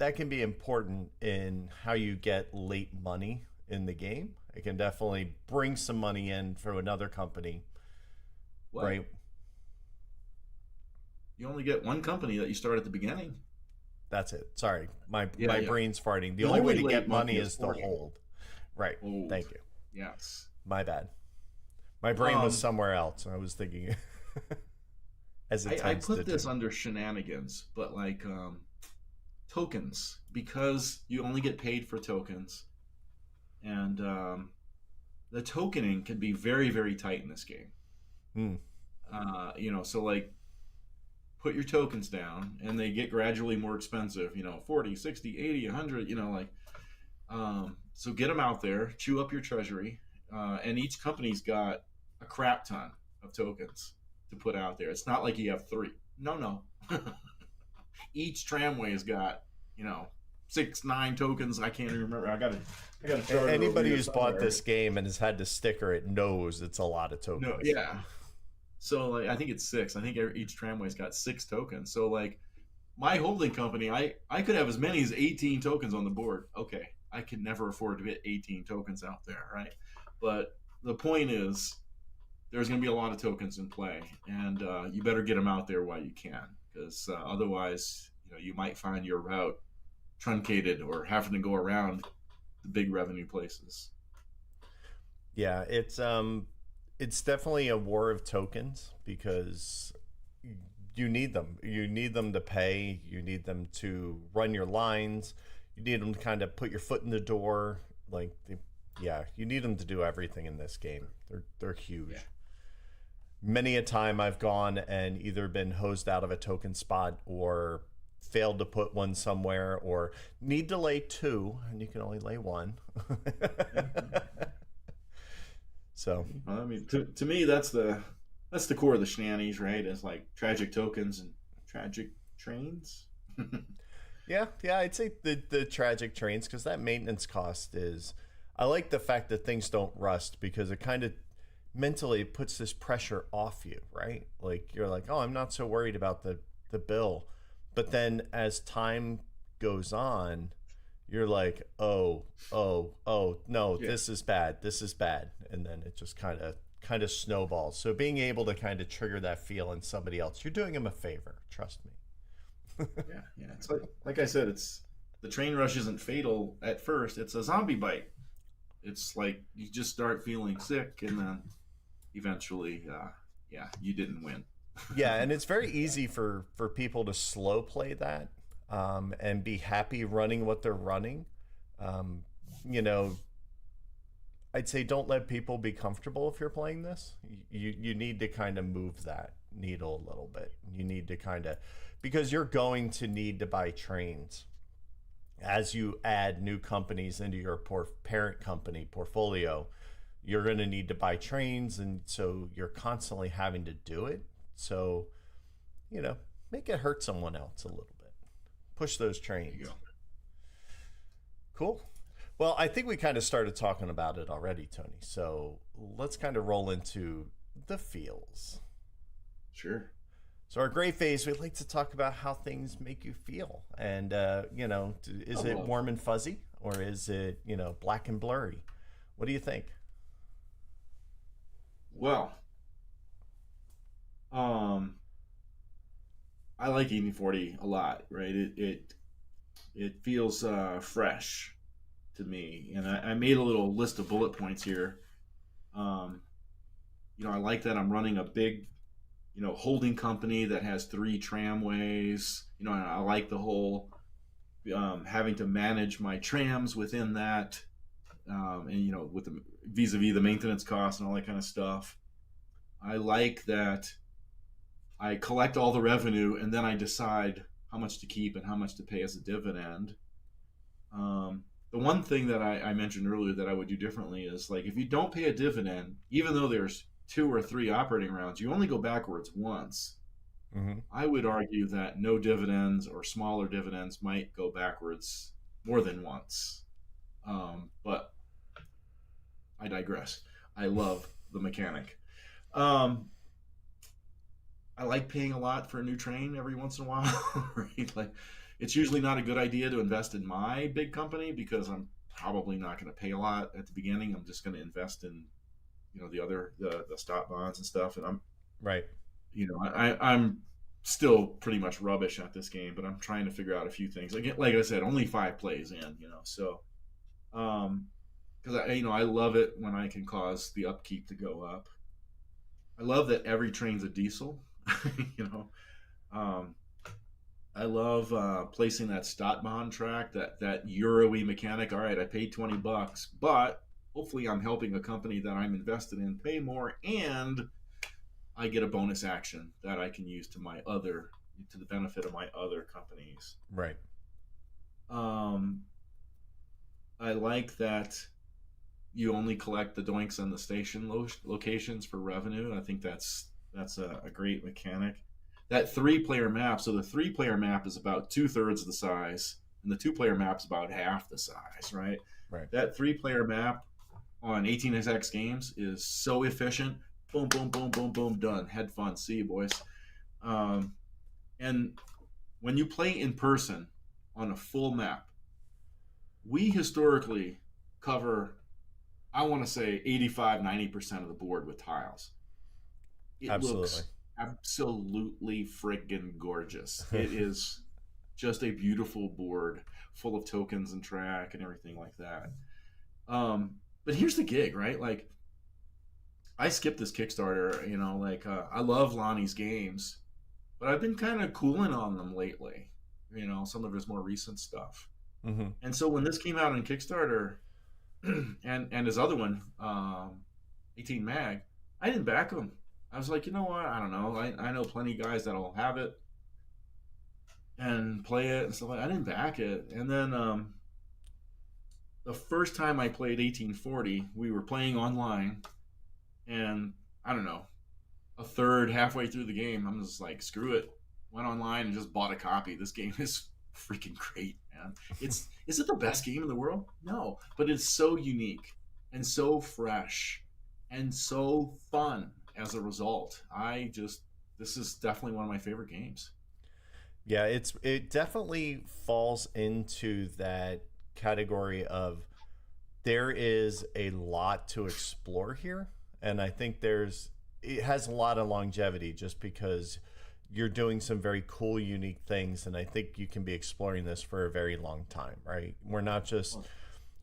be important in how you get late money in the game. It can definitely bring some money in for another company. What? Right? You only get one company that you start at the beginning. That's it. Sorry. My brain's farting. The only only way to late get money money is is to 40. hold. Right. Hold. Thank you. Yes. My bad. My brain was somewhere else. I was thinking as it I tends put to this do. under shenanigans, but like tokens, because you only get paid for tokens. and the tokening can be very, very tight in this game. Hmm. So like put your tokens down and they get gradually more expensive, 40, 60, 80, 100, so get them out there, chew up your treasury, and each company's got a crap ton of tokens to put out there. It's not like you have three. No. Each tramway has got, 6, 9 tokens. I can't even remember. I got to chart it over Anybody here who's somewhere. bought this game and has had to sticker it knows it's a lot of tokens. No, yeah. So like, I think it's 6. I think each tramway's got 6 tokens. So like my holding company, I could have as many as 18 tokens on the board. Okay, I could never afford to get 18 tokens out there, right? But the point is, there's going to be a lot of tokens in play, and you better get them out there while you can, because otherwise, you might find your route truncated or having to go around the big revenue places. Yeah, it's definitely a war of tokens because you need them. You need them to pay. You need them to run your lines. You need them to kind of put your foot in the door. You need them to do everything in this game. They're huge. Yeah. Many a time I've gone and either been hosed out of a token spot or failed to put one somewhere or need to lay 2 and you can only lay 1. So I mean, to me, that's the core of the shenanigans, right? It's like tragic tokens and tragic trains. yeah, I'd say the tragic trains, because that maintenance cost is. I like the fact that things don't rust because it kind of mentally puts this pressure off you, right? Like you're like, oh, I'm not so worried about the bill, but then as time goes on, you're like, oh no, yeah. This is bad, and then it just kind of snowballs. So being able to kind of trigger that feel in somebody else, you're doing them a favor. Trust me. yeah. It's like I said, it's the train rush isn't fatal at first. It's a zombie bite. It's like you just start feeling sick, and then eventually, you didn't win. Yeah, and it's very easy for people to slow play that. And be happy running what they're running. I'd say don't let people be comfortable if you're playing this. You need to kind of move that needle a little bit. You need to because you're going to need to buy trains as you add new companies into your parent company portfolio. You're going to need to buy trains, and so you're constantly having to do it. So, make it hurt someone else a little bit. Push those trains. Cool. Well, I think we kind of started talking about it already, Tony. So let's kind of roll into the feels. Sure. So our gray phase, we'd like to talk about how things make you feel. And, is it warm and fuzzy, or is it, black and blurry? What do you think? Well, I like 1840 a lot, right? It feels fresh to me, and I made a little list of bullet points here. I like that I'm running a big, holding company that has 3 tramways. I like the whole having to manage my trams within that, and with the vis-a-vis the maintenance costs and all that kind of stuff. I like that I collect all the revenue and then I decide how much to keep and how much to pay as a dividend. The one thing that I mentioned earlier that I would do differently is, like, if you don't pay a dividend, even though there's 2 or 3 operating rounds, you only go backwards once. Mm-hmm. I would argue that no dividends or smaller dividends might go backwards more than once. But I digress. I love the mechanic. I like paying a lot for a new train every once in a while, right? Like, it's usually not a good idea to invest in my big company because I'm probably not going to pay a lot at the beginning. I'm just going to invest in, the stock bonds and stuff. And I'm right. I'm still pretty much rubbish at this game, but I'm trying to figure out a few things. Like I said, only 5 plays in, so, because I love it when I can cause the upkeep to go up. I love that every train's a diesel. I love placing that Stadtbahn track, that Euro-y mechanic. All right, I paid $20, but hopefully I'm helping a company that I'm invested in pay more, and I get a bonus action that I can use to the benefit of my other companies. Right. Um, I like that you only collect the doinks on the station locations for revenue. I think that's a great mechanic. That three-player map. So the three-player map is about 2/3 of the size, and the two-player map is about half the size. Right. Right. That three-player map on 18xx games is so efficient. Boom, boom, boom, boom, boom, done. Had fun. See you, boys. And when you play in person on a full map, we historically cover, I want to say 85-90% of the board with tiles. It Absolutely. looks absolutely friggin' gorgeous. It is just a beautiful board full of tokens and track and everything like that. But here's the gig, right? Like, I skipped this Kickstarter, I love Lonnie's games, but I've been kind of cooling on them lately, some of his more recent stuff. Mm-hmm. And so when this came out on Kickstarter, and his other one, 18 Mag, I didn't back him. I was like, you know what? I don't know. I know plenty of guys that'll have it and play it and stuff like that. I didn't back it. And then the first time I played 1840, we were playing online, and I don't know, halfway through the game, I'm just like, screw it. Went online and just bought a copy. This game is freaking great, man. Is it the best game in the world? No, but it's so unique and so fresh and so fun as a result. This is definitely one of my favorite games. Yeah, it definitely falls into that category of there is a lot to explore here, and I think it has a lot of longevity just because you're doing some very cool, unique things, and I think you can be exploring this for a very long time, right? We're not just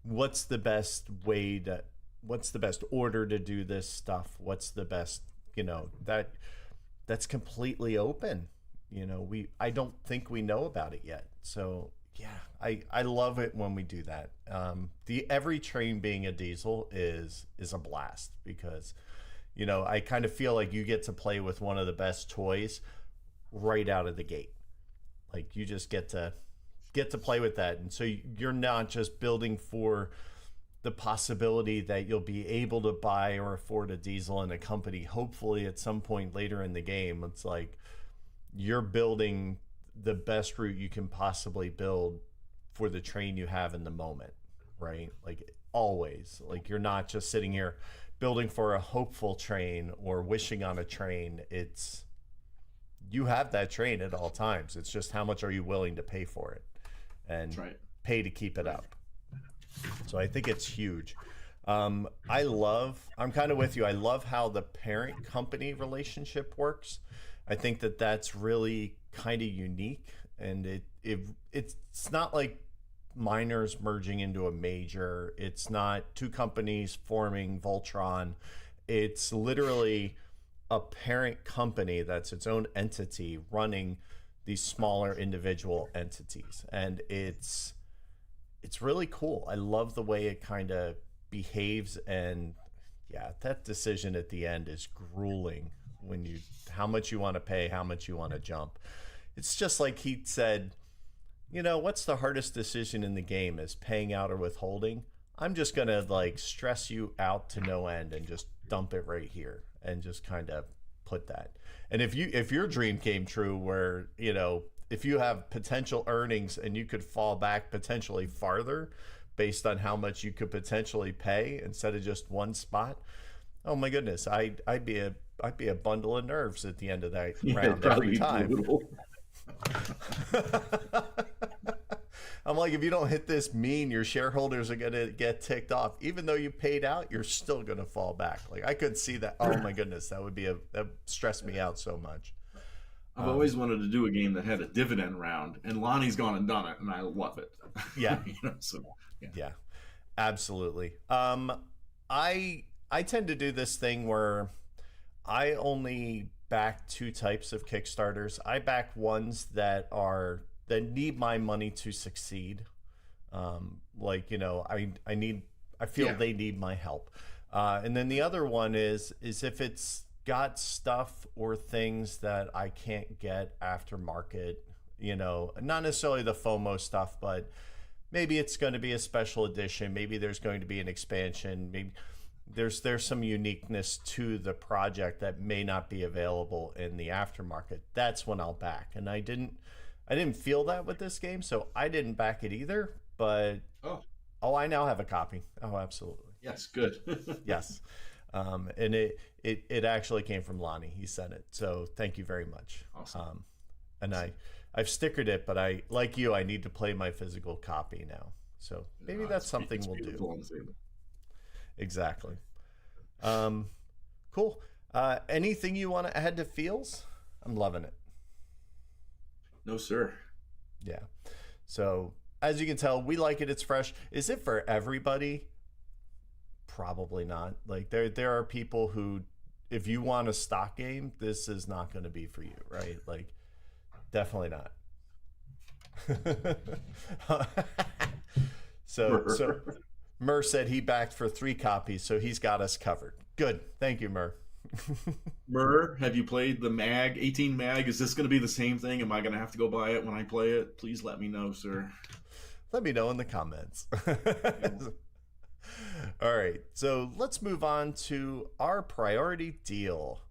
what's the best order to do this stuff, what's the best, that's completely open. I don't think we know about it yet. So yeah, I love it when we do that. The every train being a diesel is a blast because I kind of feel like you get to play with one of the best toys right out of the gate. Like you just get to play with that, and so you're not just building for the possibility that you'll be able to buy or afford a diesel in a company hopefully at some point later in the game. It's like you're building the best route you can possibly build for the train you have in the moment, right? Like always, like you're not just sitting here building for a hopeful train or wishing on a train. It's you have that train at all times. It's just how much are you willing to pay for it and pay to keep it up. So I think it's huge. I'm kind of with you. I love how the parent company relationship works. I think that that's really kind of unique, and it's not like minors merging into a major. It's not two companies forming Voltron. It's literally a parent company that's its own entity running these smaller individual entities, and it's really cool. I love the way it kind of behaves, and yeah, that decision at the end is grueling when how much you want to pay, how much you want to jump. It's just like he said, what's the hardest decision in the game, is paying out or withholding. I'm just going to like stress you out to no end and just dump it right here and just kind of put that. And if your dream came true where, if you have potential earnings and you could fall back potentially farther based on how much you could potentially pay instead of just one spot, oh my goodness, I'd be a bundle of nerves at the end of that round every time. I'm like, if you don't hit this mean, your shareholders are gonna get ticked off. Even though you paid out, you're still gonna fall back. Like I could see that. Oh my goodness, that stressed me out so much. I've always wanted to do a game that had a dividend round, and Lonnie's gone and done it, and I love it. Yeah. Yeah, absolutely. I tend to do this thing where I only back two types of Kickstarters. I back ones that need my money to succeed. Like, I feel they need my help. And then the other one is if it's got stuff or things that I can't get aftermarket, not necessarily the FOMO stuff, but maybe it's going to be a special edition. Maybe there's going to be an expansion. Maybe there's some uniqueness to the project that may not be available in the aftermarket. That's when I'll back. And I didn't feel that with this game, so I didn't back it either. But I now have a copy. Oh, absolutely. Yes, good. Yes. And it actually came from Lonnie. He sent it. So thank you very much. Awesome. And I've stickered it, but I need to play my physical copy now. So maybe that's something we'll do. Exactly. Cool. Anything you want to add to feels? I'm loving it. No, sir. Yeah. So as you can tell, we like it. It's fresh. Is it for everybody? Probably not. Like there are people who, if you want a stock game, this is not going to be for you, right? Like definitely not. So Mur said he backed for 3 copies, so he's got us covered. Good. Thank you, Mur. Mur, have you played the mag 18 mag? Is this going to be the same thing? Am I going to have to go buy it when I play it? Please let me know, sir. Let me know in the comments. All right, so let's move on to our priority deal.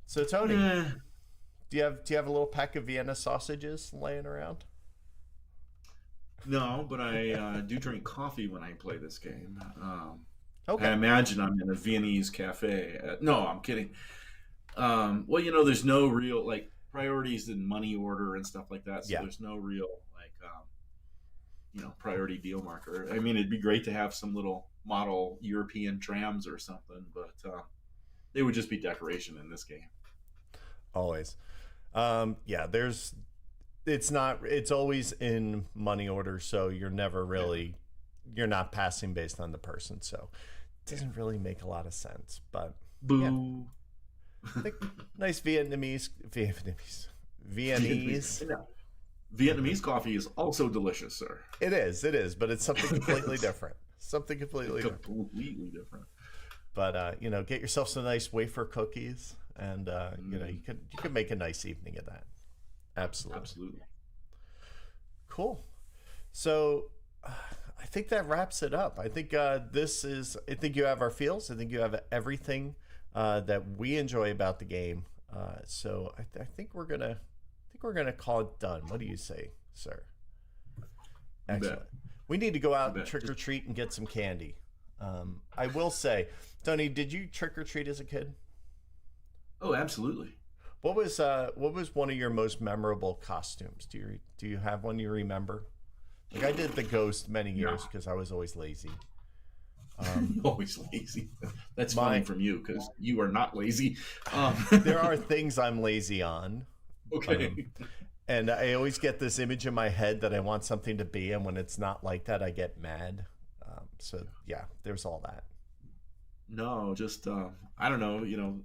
So Tony, do you have a little pack of Vienna sausages laying around? No, but I do drink coffee when I play this game. Okay. I imagine I'm in a Viennese cafe. No, I'm kidding. Well, there's no real priorities in money order and stuff like that. So there's no real priority deal marker. I mean, it'd be great to have some little model European trams or something, but they would just be decoration in this game. Always. It's always in money order, so you're never really, you're not passing based on the person, so it doesn't really make a lot of sense. But boo. I think nice Viennese. Vietnamese coffee is also delicious, sir. It is, but it's something completely different. Completely different. But get yourself some nice wafer cookies, and you could make a nice evening of that. Absolutely. Cool. So I think that wraps it up. I think I think you have our feels. I think you have everything that we enjoy about the game. So I think we're gonna call it done. What do you say, sir? Excellent. We need to go out and trick or treat and get some candy. I will say, Tony, did you trick or treat as a kid? Oh, absolutely. What was one of your most memorable costumes? Do you have one you remember? Like I did the ghost many years because I was always lazy. Always lazy. That's funny from you because you are not lazy. There are things I'm lazy on. Okay. And I always get this image in my head that I want something to be, and when it's not like that, I get mad. So yeah, there's all that. No, just I don't know.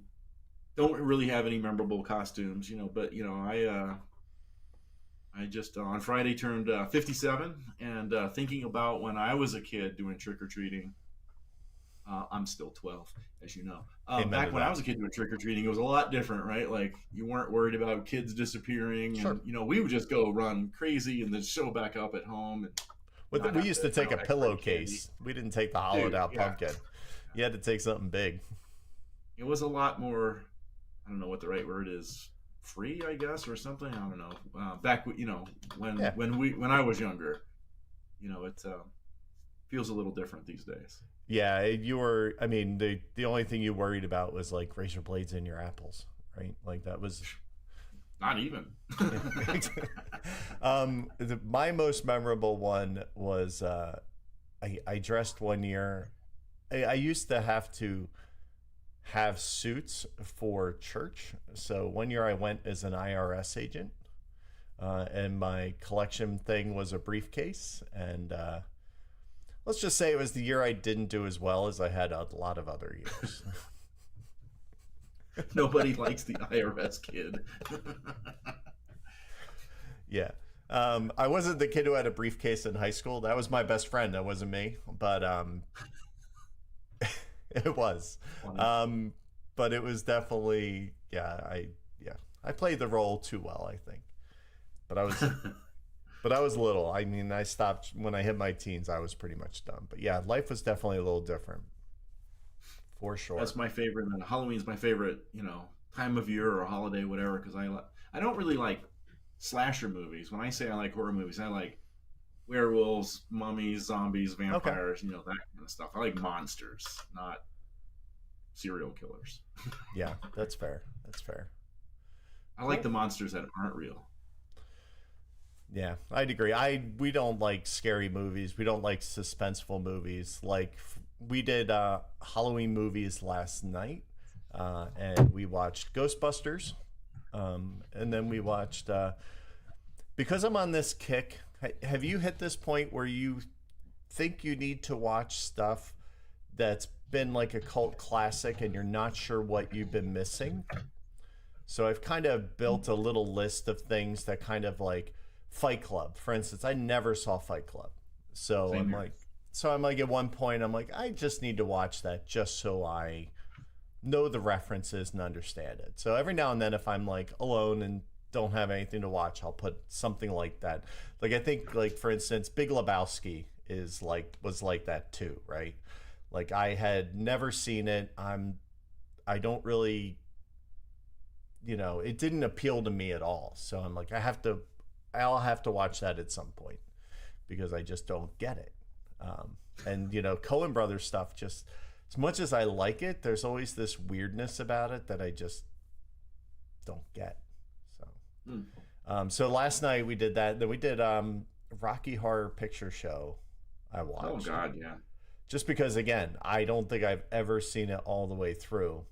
Don't really have any memorable costumes. But I just on Friday turned 57, and thinking about when I was a kid doing trick or treating. I'm still 12, as you know. Back when I was a kid doing trick-or-treating, it was a lot different, right? Like, you weren't worried about kids disappearing. Sure. And, we would just go run crazy and then show back up at home. And we used to take a pillowcase. We didn't take the hollowed-out pumpkin. You had to take something big. It was a lot more, I don't know what the right word is, free, I guess, or something. I don't know. Back, when I was younger, it feels a little different these days. Yeah, the only thing you worried about was like razor blades in your apples, right? Like that was not even. My most memorable one was I dressed one year. I used to have suits for church. So one year I went as an IRS agent, and my collection thing was a briefcase, and let's just say it was the year I didn't do as well as I had a lot of other years. Nobody likes the IRS kid. Yeah. I wasn't the kid who had a briefcase in high school. That was my best friend. That wasn't me, but it was. Funny. Um, but it was definitely, yeah. I played the role too well, I think. But I was little. I mean, I stopped when I hit my teens. I was pretty much done. But yeah, life was definitely a little different, for sure. That's my favorite. And Halloween's my favorite, time of year or holiday, whatever. Because I don't really like slasher movies. When I say I like horror movies, I like werewolves, mummies, zombies, Okay. vampires, that kind of stuff. I like monsters, not serial killers. Yeah, that's fair. That's fair. I like Cool. the monsters that aren't real. Yeah, I'd agree. We don't like scary movies. We don't like suspenseful movies. Like we did Halloween movies last night, and we watched Ghostbusters, and then we watched. Because I'm on this kick. Have you hit this point where you think you need to watch stuff that's been like a cult classic, and you're not sure what you've been missing? So I've kind of built a little list of things that kind of like Fight Club, for instance. I never saw Fight Club. So Same I'm here. like at one point I'm like, I just need to watch that just so I know the references and understand it. So every now and then if I'm like alone and don't have anything to watch, I'll put something like that. Like I think like for instance, Big Lebowski was like that too, right? Like I had never seen it. I don't really, it didn't appeal to me at all. So I'm like I'll have to watch that at some point because I just don't get it. And Coen Brothers stuff, just as much as I like it, there's always this weirdness about it that I just don't get. So, so last night we did that. Then we did Rocky Horror Picture Show. I Oh watched God, yeah. just because again, I don't think I've ever seen it all the way through.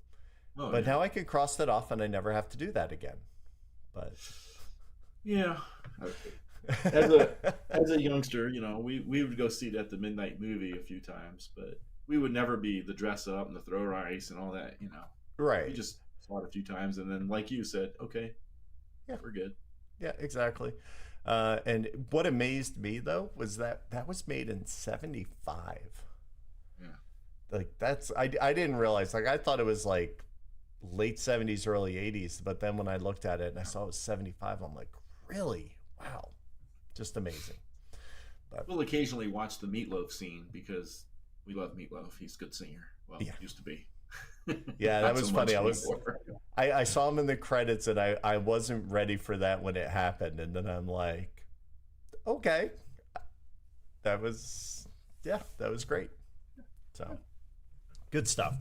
Oh But yeah. now I can cross that off and I never have to do that again. But Yeah. As a youngster, we would go see it at the midnight movie a few times, but we would never be the dress up and the throw rice and all that. We right. just saw it a few times, and then, like you said, okay, Yeah. we're good. Yeah, exactly. And what amazed me though was that was made in '75. Yeah. Like I didn't realize. Like I thought it was like late '70s, early '80s. But then when I looked at it and I saw it was '75, I'm like, really? Wow, just amazing. But We'll occasionally watch the Meatloaf scene because we love Meatloaf. He's a good singer. Well, Yeah. used to be. yeah, that Not was so funny. much I I saw him in the credits and I wasn't ready for that when it happened, and then I'm like, okay, that was great. So good stuff.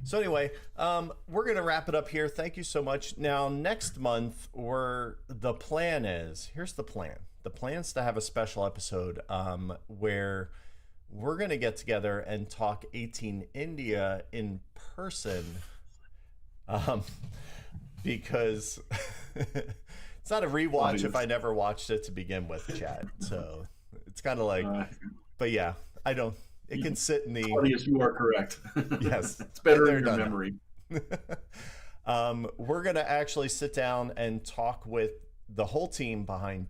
So anyway, we're gonna wrap it up here. Thank you so much. Now next month, the plan is here's the plan. The plan's to have a special episode where we're gonna get together and talk 18 India in person, because it's not a rewatch if I never watched it to begin with, Chad. So it's kind of like, but yeah, I don't. It can sit in the Claudius, you are correct. yes. It's better Been in there, your done memory. we're gonna actually sit down and talk with the whole team behind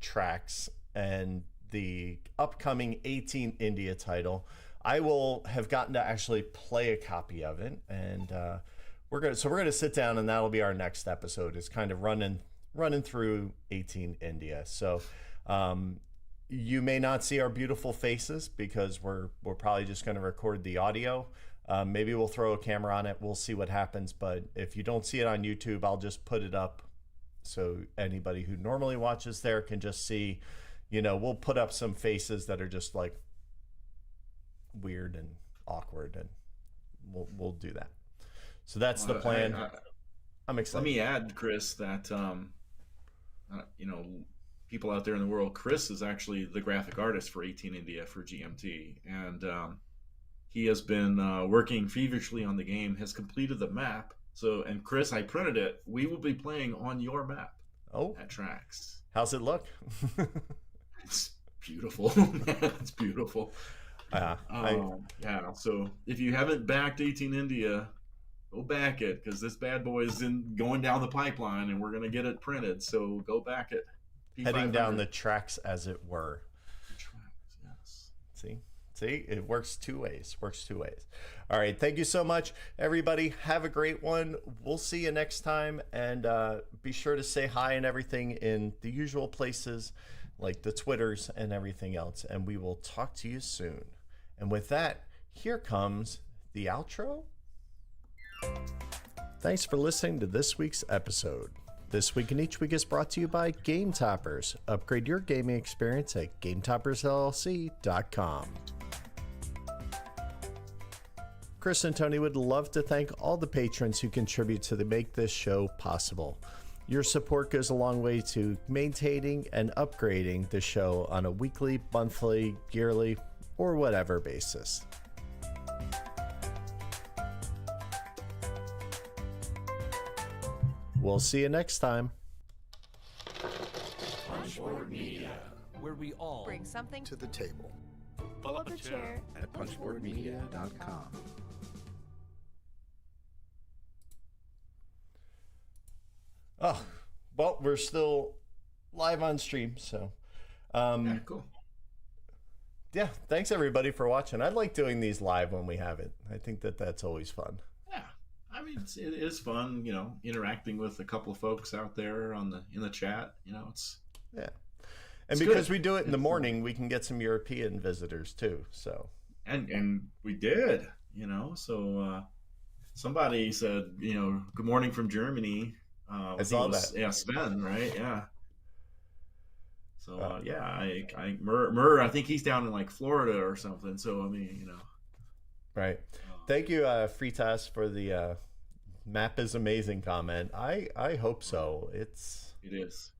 Tracks and the upcoming 18 India title. I will have gotten to actually play a copy of it, and we're gonna sit down, and that'll be our next episode. Is kind of running through 18 India. So you may not see our beautiful faces because we're probably just going to record the audio. Maybe we'll throw a camera on it. We'll see what happens. But if you don't see it on YouTube, I'll just put it up so anybody who normally watches there can just see. We'll put up some faces that are just like weird and awkward, and we'll do that. So that's the plan. I'm excited. Let me add, Chris, that people out there in the world, Chris is actually the graphic artist for 18 India for GMT, and he has been working feverishly on the game. Has completed the map. So, and Chris, I printed it. We will be playing on your map. Oh, at Tracks. How's it look? It's beautiful. It's beautiful. Yeah. Yeah. So if you haven't backed 18 India, go back it, because this bad boy is going down the pipeline, and we're gonna get it printed. So go back it. Heading down the tracks, as it were. The tracks, yes. See, it works two ways. All right, thank you so much, everybody. Have a great one. We'll see you next time, and be sure to say hi and everything in the usual places, like the Twitters and everything else. And we will talk to you soon. And with that, here comes the outro. Thanks for listening to this week's episode. This Week in Each Week is brought to you by Game Toppers. Upgrade your gaming experience at GameToppersLLC.com. Chris and Tony would love to thank all the patrons who contribute to make this show possible. Your support goes a long way to maintaining and upgrading the show on a weekly, monthly, yearly, or whatever basis. We'll see you next time. Punchboard Media, where we all bring something to the table. Pull up a chair At punchboardmedia.com. Oh, well, we're still live on stream, so Yeah, cool. yeah, thanks everybody for watching. I like doing these live when we have it. I think that's always fun. Yeah, I mean, it is fun, interacting with a couple of folks out there in the chat. It's Yeah. And It's because good. we do it in the morning, we can get some European visitors too. So and we did, So somebody said, good morning from Germany. I saw that. Yeah, Sven, right? Yeah. So yeah, Murr, I think he's down in like Florida or something. So I mean, right. Thank you, Fritas, for the map is amazing comment. I hope so. It is.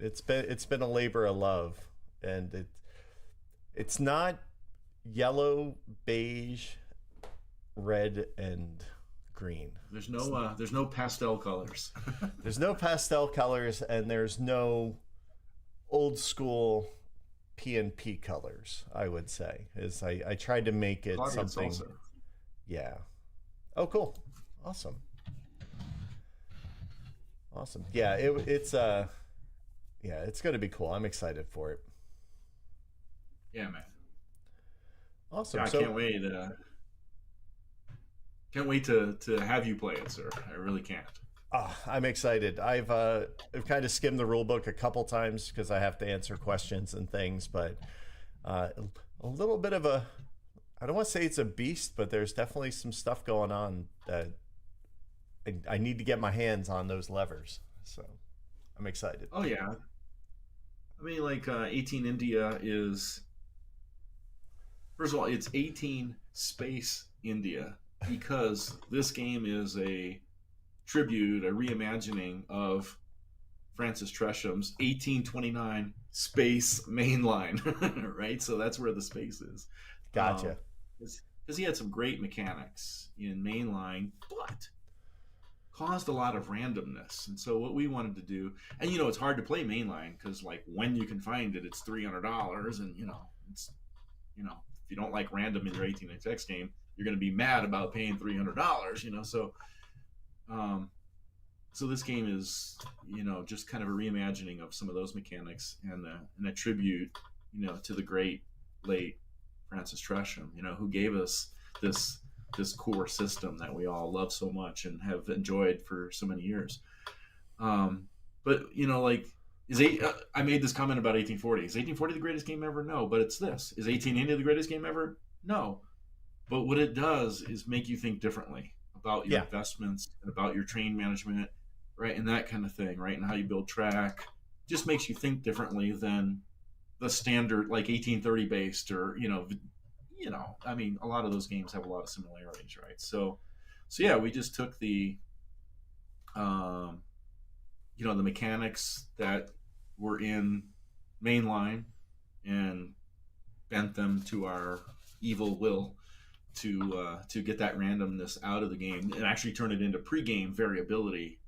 It's been a labor of love, and it's not yellow, beige, red, and green. There's no pastel colors. There's no pastel colors, and there's no old school P&P colors. I would say I tried to make it Claudia something. Salsa. Yeah. Oh, cool. Awesome. Yeah, it's going to be cool. I'm excited for it. Yeah, man. Awesome. Yeah, I can't wait to have you play it, sir. I really can't. I'm excited. I've kind of skimmed the rule book a couple times because I have to answer questions and things, but a little bit of I don't want to say it's a beast, but there's definitely some stuff going on that I need to get my hands on those levers. So I'm excited. Oh yeah. I mean, like 18 India is, first of all, it's 18 Space India, because this game is a tribute, a reimagining of Francis Tresham's 1829 Space Mainline, right? So that's where the space is. Gotcha. Because he had some great mechanics in Mainline, but caused a lot of randomness. And so what we wanted to do, and it's hard to play Mainline because like when you can find it, it's $300, and it's if you don't like random in your 18xx game, you're going to be mad about paying $300. So this game is just kind of a reimagining of some of those mechanics, and a tribute to the great late Francis Tresham, who gave us this core system that we all love so much and have enjoyed for so many years. But I made this comment about 1840. Is 1840 the greatest game ever? No, but it's this. Is 18 India the greatest game ever? No. But what it does is make you think differently about your investments and about your train management, right? And that kind of thing, right? And how you build track. Just makes you think differently than the standard, like 1830 based, or I mean, a lot of those games have a lot of similarities, right? So yeah, we just took the the mechanics that were in Mainline and bent them to our evil will to get that randomness out of the game and actually turn it into pre-game variability.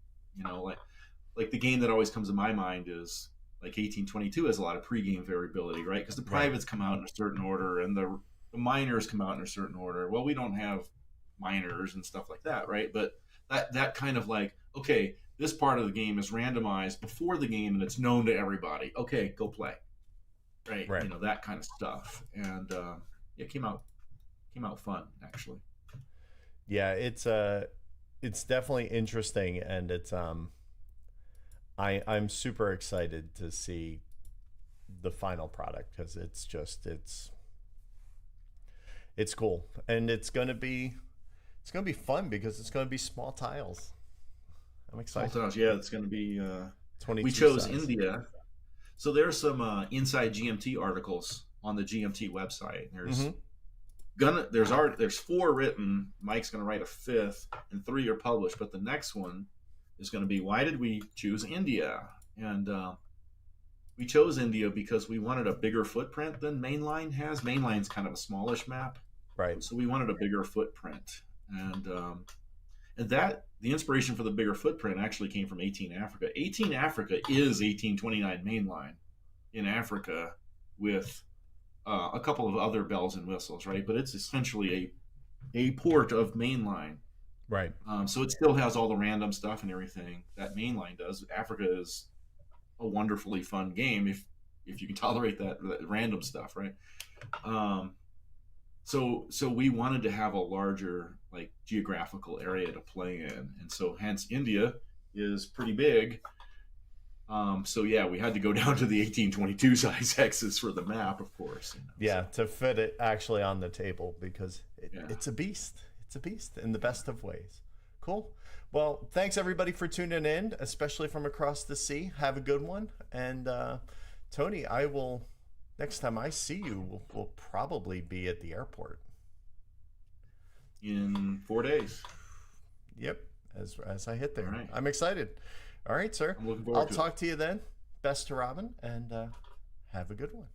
Like the game that always comes to my mind is like 1822 has a lot of pre-game variability, right? Because the privates come out in a certain order and the minors come out in a certain order. Well, we don't have miners and stuff like that, right? But that kind of like, okay, this part of the game is randomized before the game and it's known to everybody. Okay, go play, right? Right. You know, that kind of stuff. And it came out fun, actually. Yeah, it's definitely interesting, and it's I'm super excited to see the final product, because it's cool, and it's gonna be fun because it's gonna be small tiles. I'm excited. Small tiles, yeah, it's going to be. 22 We chose size. India, so there's some inside GMT articles on the GMT website. There's 4 written. Mike's going to write a 5th, and 3 are published. But the next one is going to be, why did we choose India? And we chose India because we wanted a bigger footprint than Mainline has. Mainline's kind of a smallish map, Right. so we wanted a bigger footprint. And that the inspiration for the bigger footprint actually came from 18 Africa. 18 Africa is 1829 Mainline in Africa with a couple of other bells and whistles, right? But it's essentially a port of Mainline. Right. So it still has all the random stuff and everything that Mainline does. Africa is a wonderfully fun game if you can tolerate that random stuff, right? So we wanted to have a larger like geographical area to play in, and so hence India is pretty big. So yeah, we had to go down to the 1822 size hexes for the map, of course. Yeah, to fit it actually on the table, because it's a beast. It's a beast in the best of ways. Cool. Well, thanks everybody for tuning in, especially from across the sea. Have a good one. And Tony, next time I see you, we'll probably be at the airport. In 4 days. Yep, as I hit there. All right. I'm excited. All right, sir. I'm looking forward I'll to it. talk to you then. Best to Robin, and have a good one.